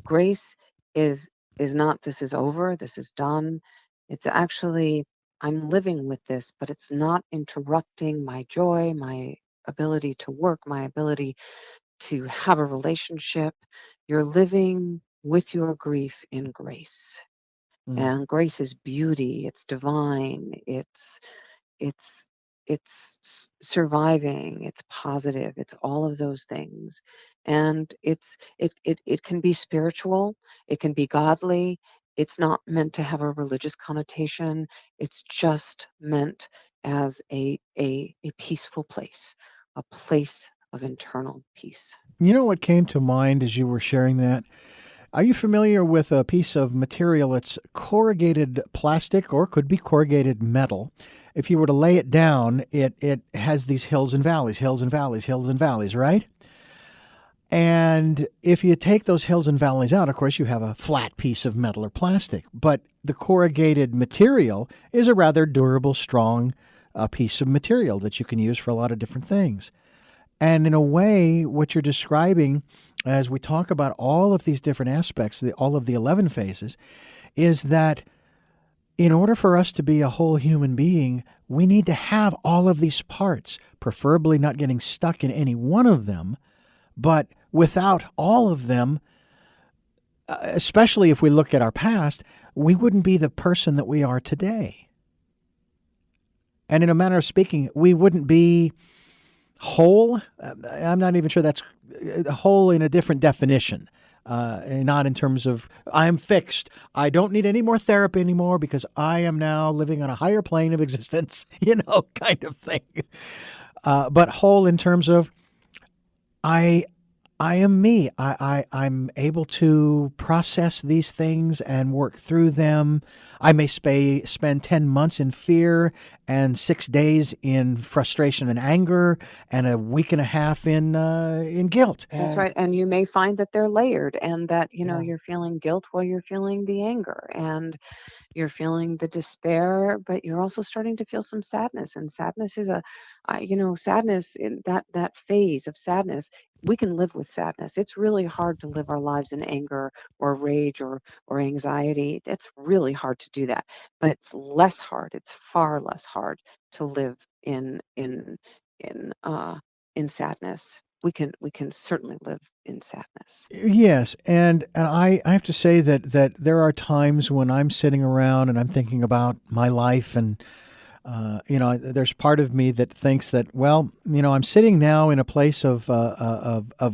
Grace is not this is over, this is done. It's actually I'm living with this, but it's not interrupting my joy, my ability to work, my ability to have a relationship. You're living with your grief in grace. And grace is beauty, it's divine, it's it's surviving, it's positive, it's all of those things. And it can be spiritual, it can be godly. It's not meant to have a religious connotation. It's just meant as a peaceful place, a place of internal peace. You know what came to mind as you were sharing that? Are you familiar with a piece of material that's corrugated plastic or could be corrugated metal? If you were to lay it down, it has these hills and valleys, hills and valleys, hills and valleys, right? And if you take those hills and valleys out, of course, you have a flat piece of metal or plastic. But the corrugated material is a rather durable, strong piece of material that you can use for a lot of different things. And in a way, what you're describing as we talk about all of these different aspects, all of the 11 phases, is that in order for us to be a whole human being, we need to have all of these parts, preferably not getting stuck in any one of them. But without all of them, especially if we look at our past, we wouldn't be the person that we are today. And in a manner of speaking, we wouldn't be whole. I'm not even sure that's whole in a different definition. not in terms of I'm fixed. I don't need any more therapy anymore because I am now living on a higher plane of existence, kind of thing. But whole in terms of I I am me. I'm able to process these things and work through them. I may spend 10 months in fear and 6 days in frustration and anger and a week and a half in guilt. That's And right. And you may find that they're layered and that, yeah. you're feeling guilt while you're feeling the anger and you're feeling the despair, but you're also starting to feel some sadness. And sadness is sadness in that phase of sadness. We can live with sadness. It's really hard to live our lives in anger or rage or anxiety. It's really hard to do that. But it's less hard. It's far less hard to live in in sadness. We can certainly live in sadness. Yes, and I have to say that there are times when I'm sitting around and I'm thinking about my life, and there's part of me that thinks that, well, I'm sitting now in a place of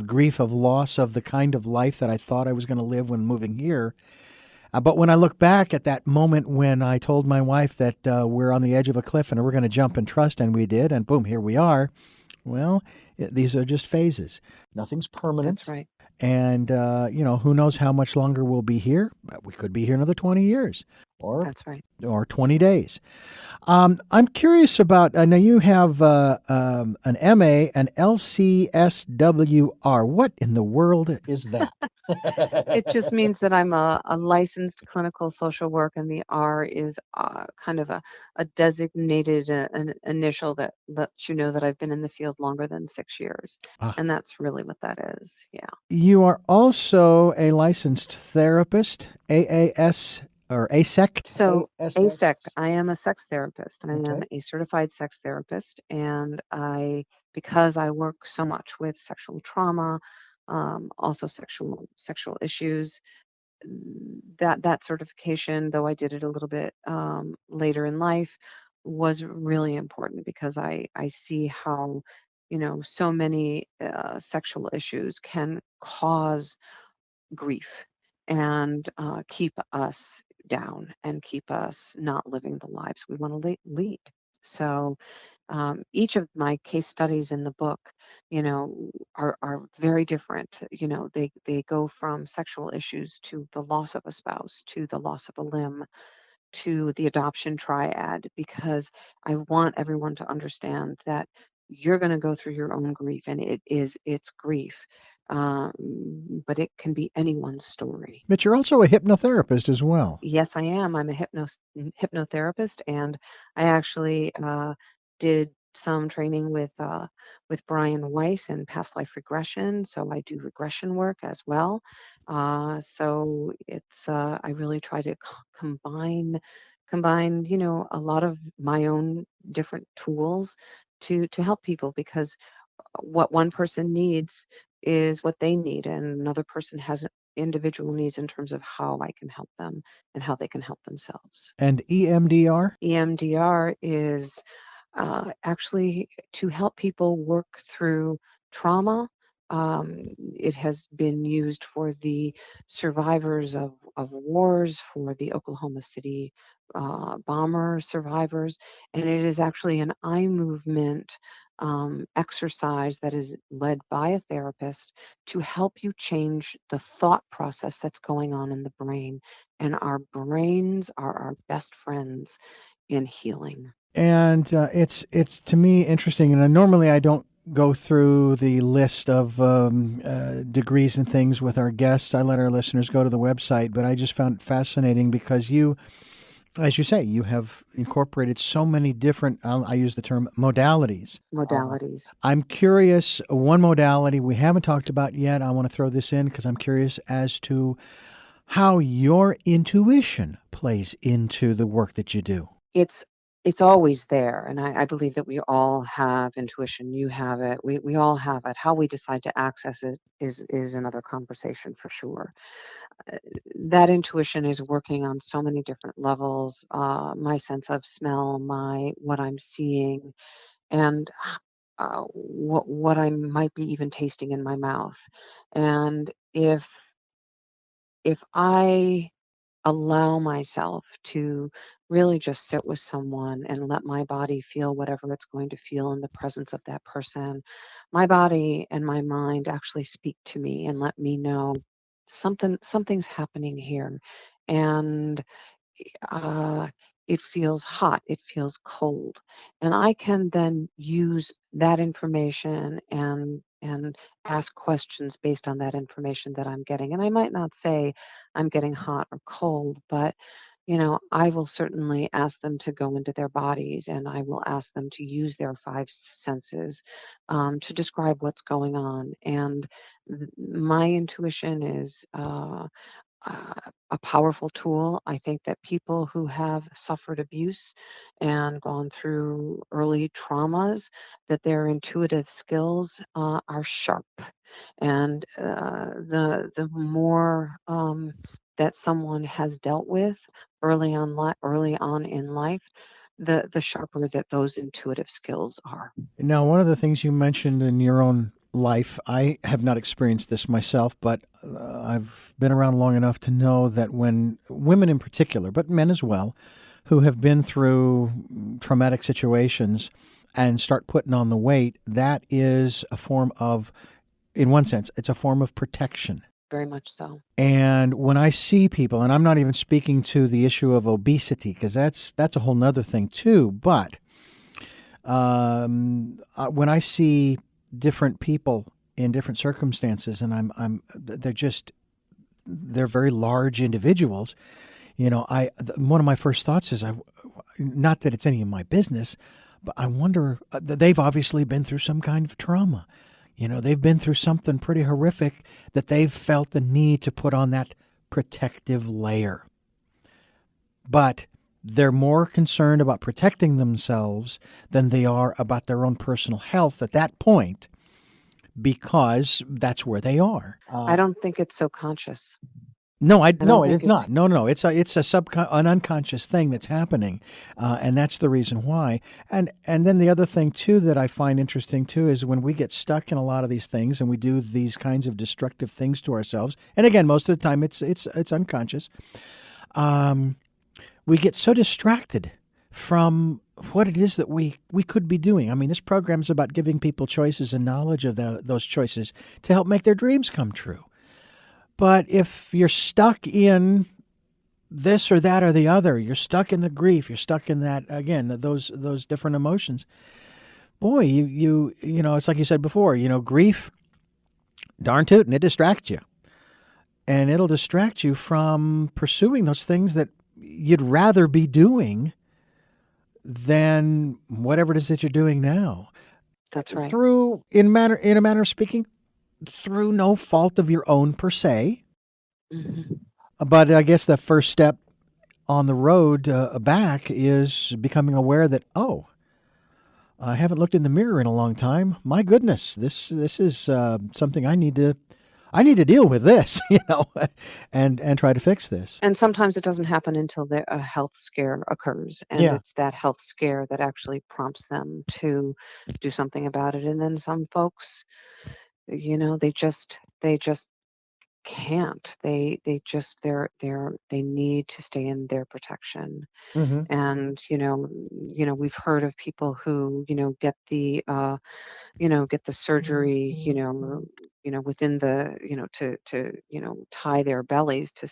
grief, of loss, of the kind of life that I thought I was going to live when moving here. But when I look back at that moment when I told my wife that we're on the edge of a cliff and we're going to jump and trust, and we did, and boom, here we are. Well, these are just phases. Nothing's permanent. That's right. And, who knows how much longer we'll be here? We could be here another 20 years or That's right. 20 days. I'm curious about, now you have an MA, an LCSWR. What in the world is that? It just means that I'm a licensed clinical social work, and the R is kind of a designated an initial that lets you know that I've been in the field longer than 6 years. Ah. And that's really what that is. Yeah. You are also a licensed therapist, AAS or ASEC? So ASEC, ASS. I am a sex therapist. I am Okay. a certified sex therapist, and because I work so much with sexual trauma, also sexual issues, that certification, though I did it a little bit later in life, was really important because I see how so many sexual issues can cause grief and keep us down and keep us not living the lives we want to lead. So each of my case studies in the book, are very different. They go from sexual issues to the loss of a spouse, to the loss of a limb, to the adoption triad, because I want everyone to understand that you're going to go through your own grief, and it's grief, but it can be anyone's story. But you're also a hypnotherapist as well. Yes, I am. I'm a hypnotherapist, and I actually did some training with Brian Weiss in past life regression. So I do regression work as well. So it's I really try to combine a lot of my own different tools to help people, because what one person needs is what they need, and another person has individual needs in terms of how I can help them and how they can help themselves. And EMDR? EMDR is actually to help people work through trauma. It has been used for the survivors of wars, for the Oklahoma City bomber survivors, and it is actually an eye movement exercise that is led by a therapist to help you change the thought process that's going on in the brain. And our brains are our best friends in healing. And it's to me interesting. And normally I don't go through the list of degrees and things with our guests. I let our listeners go to the website, but I just found it fascinating because you, as you say, you have incorporated so many different, I use the term modalities. Modalities. I'm curious, one modality we haven't talked about yet, I want to throw this in because I'm curious as to how your intuition plays into the work that you do. It's always there, and I believe that we all have intuition. You have it. We all have it. How we decide to access it is another conversation for sure. Uh, that intuition is working on so many different levels. My sense of smell, my what I'm seeing, and what I might be even tasting in my mouth. And if if I allow myself to really just sit with someone and let my body feel whatever it's going to feel in the presence of that person, my body and my mind actually speak to me and let me know something's happening here. And uh, it feels hot, it feels cold, and I can then use that information and ask questions based on that information that I'm getting. And I might not say I'm getting hot or cold, but I will certainly ask them to go into their bodies, and I will ask them to use their five senses to describe what's going on. And my intuition is a powerful tool. I think that people who have suffered abuse and gone through early traumas, that their intuitive skills are sharp, and the more that someone has dealt with early on in life, the sharper that those intuitive skills are. Now, one of the things you mentioned in your own life, I have not experienced this myself, but I've been around long enough to know that when women in particular, but men as well, who have been through traumatic situations and start putting on the weight, that is a form of, in one sense, it's a form of protection. Very much so. And when I see people, and I'm not even speaking to the issue of obesity, because that's a whole nother thing too, but when I see different people in different circumstances, and they're very large individuals. One of my first thoughts is, not that it's any of my business, but I wonder that they've obviously been through some kind of trauma. They've been through something pretty horrific that they've felt the need to put on that protective layer. But they're more concerned about protecting themselves than they are about their own personal health at that point, because that's where they are. I don't think it's so conscious. No, I don't no, it think is it's not. No. It's an unconscious thing that's happening, and that's the reason why. And then the other thing too that I find interesting too is when we get stuck in a lot of these things and we do these kinds of destructive things to ourselves. And again, most of the time it's unconscious. We get so distracted from what it is that we could be doing. I mean, this program is about giving people choices and knowledge of those choices to help make their dreams come true. But if you're stuck in this or that or the other, you're stuck in the grief, you're stuck in that, again, those different emotions, boy, you it's like you said before, grief, darn tootin', it distracts you. And it'll distract you from pursuing those things that you'd rather be doing than whatever it is that you're doing now. That's right. In a manner of speaking, through no fault of your own per se. Mm-hmm. But I guess the first step on the road back is becoming aware that, I haven't looked in the mirror in a long time. My goodness, this is something I need to deal with this, and try to fix this. And sometimes it doesn't happen until a health scare occurs, and Yeah. it's that health scare that actually prompts them to do something about it. And then some folks, they just can't. They need to stay in their protection. Mm-hmm. And we've heard of people who get the surgery, within the, to tie their bellies, to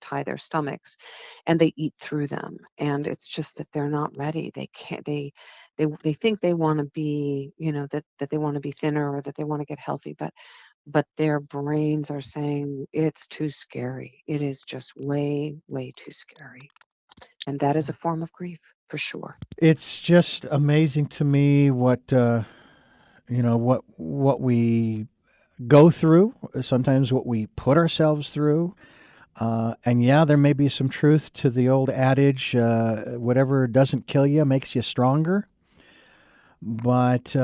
tie their stomachs, and they eat through them. And it's just that they're not ready. They can't, they think they want to be, that they want to be thinner, or that they want to get healthy, but their brains are saying it's too scary. It is just way, way too scary. And that is a form of grief, for sure. It's just amazing to me what we go through, sometimes what we put ourselves through. And yeah, there may be some truth to the old adage, whatever doesn't kill you makes you stronger. But,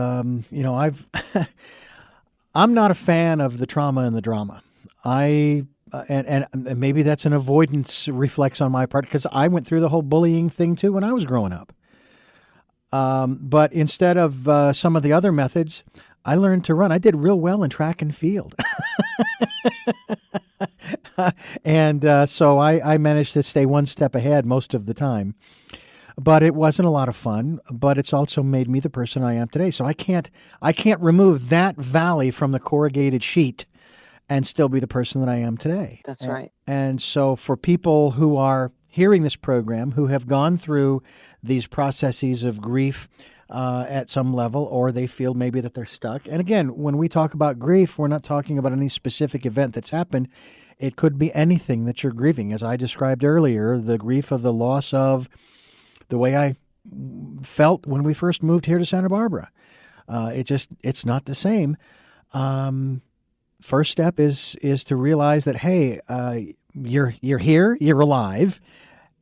I'm not a fan of the trauma and the drama. And maybe that's an avoidance reflex on my part, because I went through the whole bullying thing too when I was growing up. But instead of some of the other methods, I learned to run. I did real well in track and field. And so I managed to stay one step ahead most of the time. But it wasn't a lot of fun, but it's also made me the person I am today. So I can't remove that valley from the corrugated sheet and still be the person that I am today. That's right. And so for people who are hearing this program, who have gone through these processes of grief at some level, or they feel maybe that they're stuck. And again, when we talk about grief, we're not talking about any specific event that's happened. It could be anything that you're grieving. As I described earlier, the grief of the loss of the way I felt when we first moved here to Santa Barbara. It's not the same. First step is to realize that, hey, you're here, you're alive,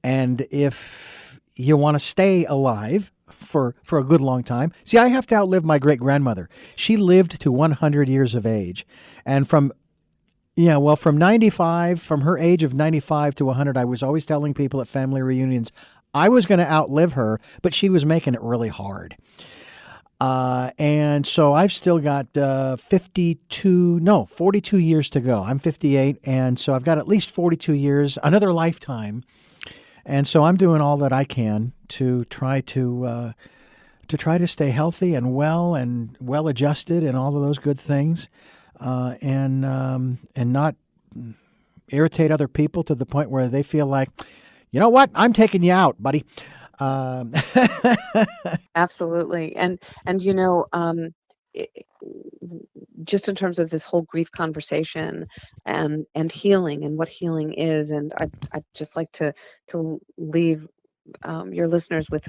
and if you want to stay alive for a good long time. See, I have to outlive my great grandmother. She lived to 100 years of age, and from 95, from her age of 95 to 100, I was always telling people at family reunions I was going to outlive her, but she was making it really hard. And so I've still got 42 years to go. I'm 58, and so I've got at least 42 years, another lifetime. And so I'm doing all that I can to try to stay healthy and well adjusted and all of those good things, and not irritate other people to the point where they feel like, you know what, I'm taking you out, buddy. Absolutely. And i- just in terms of this whole grief conversation and healing and what healing is, and I'd just like to leave your listeners with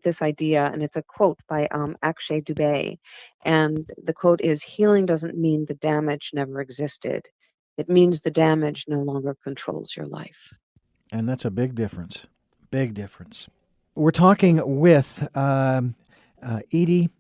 this idea, and it's a quote by Akshay Dubey, and the quote is, "Healing doesn't mean the damage never existed. It means the damage no longer controls your life." And that's a big difference. Big difference. We're talking with Edy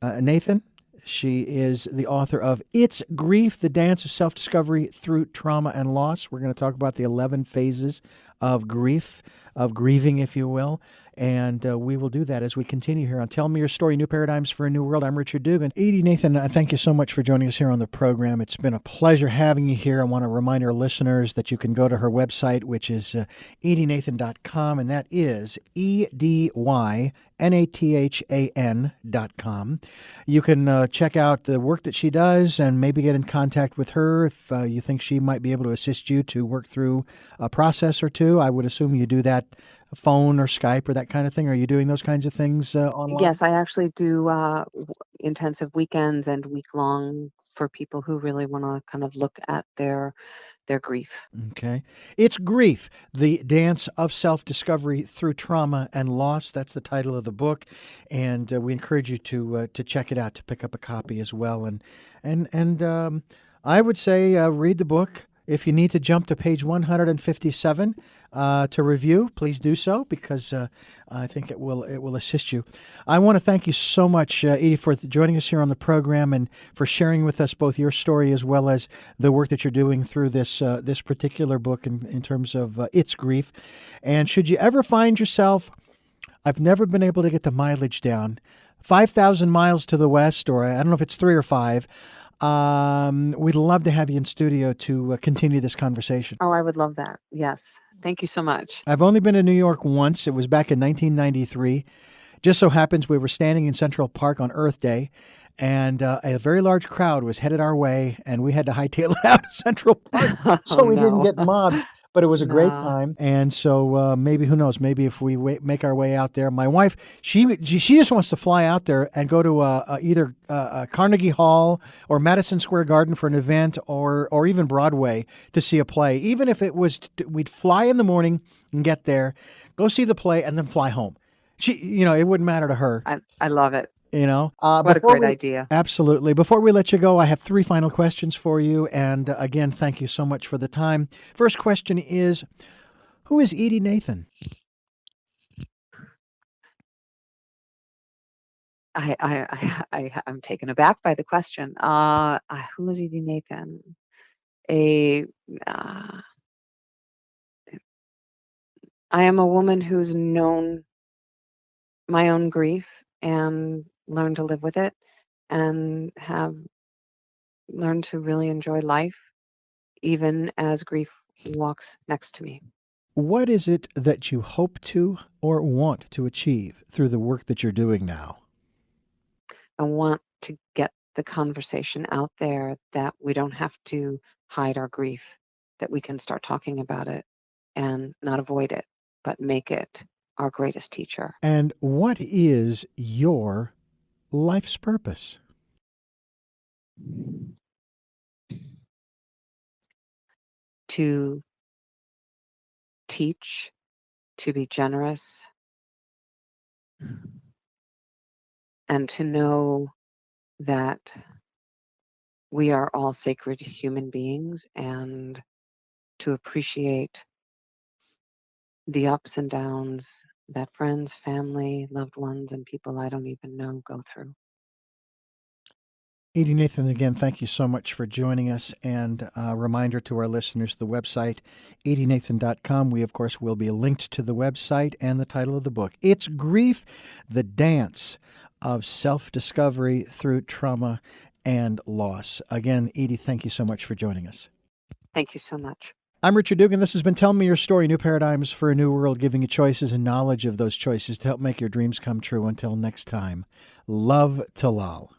Nathan. She is the author of It's Grief, The Dance of Self-Discovery Through Trauma and Loss. We're going to talk about the 11 phases of grief, of grieving, if you will. And we will do that as we continue here on Tell Me Your Story, New Paradigms for a New World. I'm Richard Dugan. Edy Nathan, thank you so much for joining us here on the program. It's been a pleasure having you here. I want to remind our listeners that you can go to her website, which is edynathan.com, and that is EDYNATHAN.com. You can check out the work that she does and maybe get in contact with her if you think she might be able to assist you to work through a process or two. I would assume you do that phone or Skype or that kind of thing. Are you doing those kinds of things online? Yes, I actually do intensive weekends and week long for people who really want to kind of look at their grief. Okay. It's Grief, The Dance of Self-Discovery Through Trauma and Loss. That's the title of the book, and we encourage you to check it out, to pick up a copy as well. And I would say read the book. If you need to jump to page 157 to review, please do so, because I think it will assist you. I want to thank you so much, Edy, for joining us here on the program and for sharing with us both your story as well as the work that you're doing through this particular book in terms of It's Grief. And should you ever find yourself, I've never been able to get the mileage down, 5,000 miles to the west, or I don't know if it's 3 or 5, we'd love to have you in studio to continue this conversation. Oh, I would love that. Yes. Thank you so much. I've only been to New York once. It was back in 1993. Just so happens we were standing in Central Park on Earth Day, and a very large crowd was headed our way, and we had to hightail it out of Central Park so we didn't get mobbed. But it was a great No. time, and so maybe, who knows, maybe if we make our way out there. My wife, she just wants to fly out there and go to either Carnegie Hall or Madison Square Garden for an event, or even Broadway to see a play. Even if it was, we'd fly in the morning and get there, go see the play, and then fly home. It wouldn't matter to her. I love it. What a great idea. Absolutely. Before we let you go, I have 3 final questions for you. And again, thank you so much for the time. First question is, who is Edy Nathan? I'm taken aback by the question. Who is Edy Nathan? I am a woman who's known my own grief and learned to live with it, and have learned to really enjoy life, even as grief walks next to me. What is it that you hope to or want to achieve through the work that you're doing now? I want to get the conversation out there that we don't have to hide our grief, that we can start talking about it and not avoid it, but make it our greatest teacher. And what is your life's purpose? To teach, to be generous, and to know that we are all sacred human beings, and to appreciate the ups and downs that friends, family, loved ones, and people I don't even know go through. Edy Nathan, again, thank you so much for joining us. And a reminder to our listeners, the website, edynathan.com. We, of course, will be linked to the website and the title of the book. It's Grief, the Dance of Self-Discovery Through Trauma and Loss. Again, Edy, thank you so much for joining us. Thank you so much. I'm Richard Dugan. This has been Tell Me Your Story, New Paradigms for a New World, giving you choices and knowledge of those choices to help make your dreams come true. Until next time, love to Lal.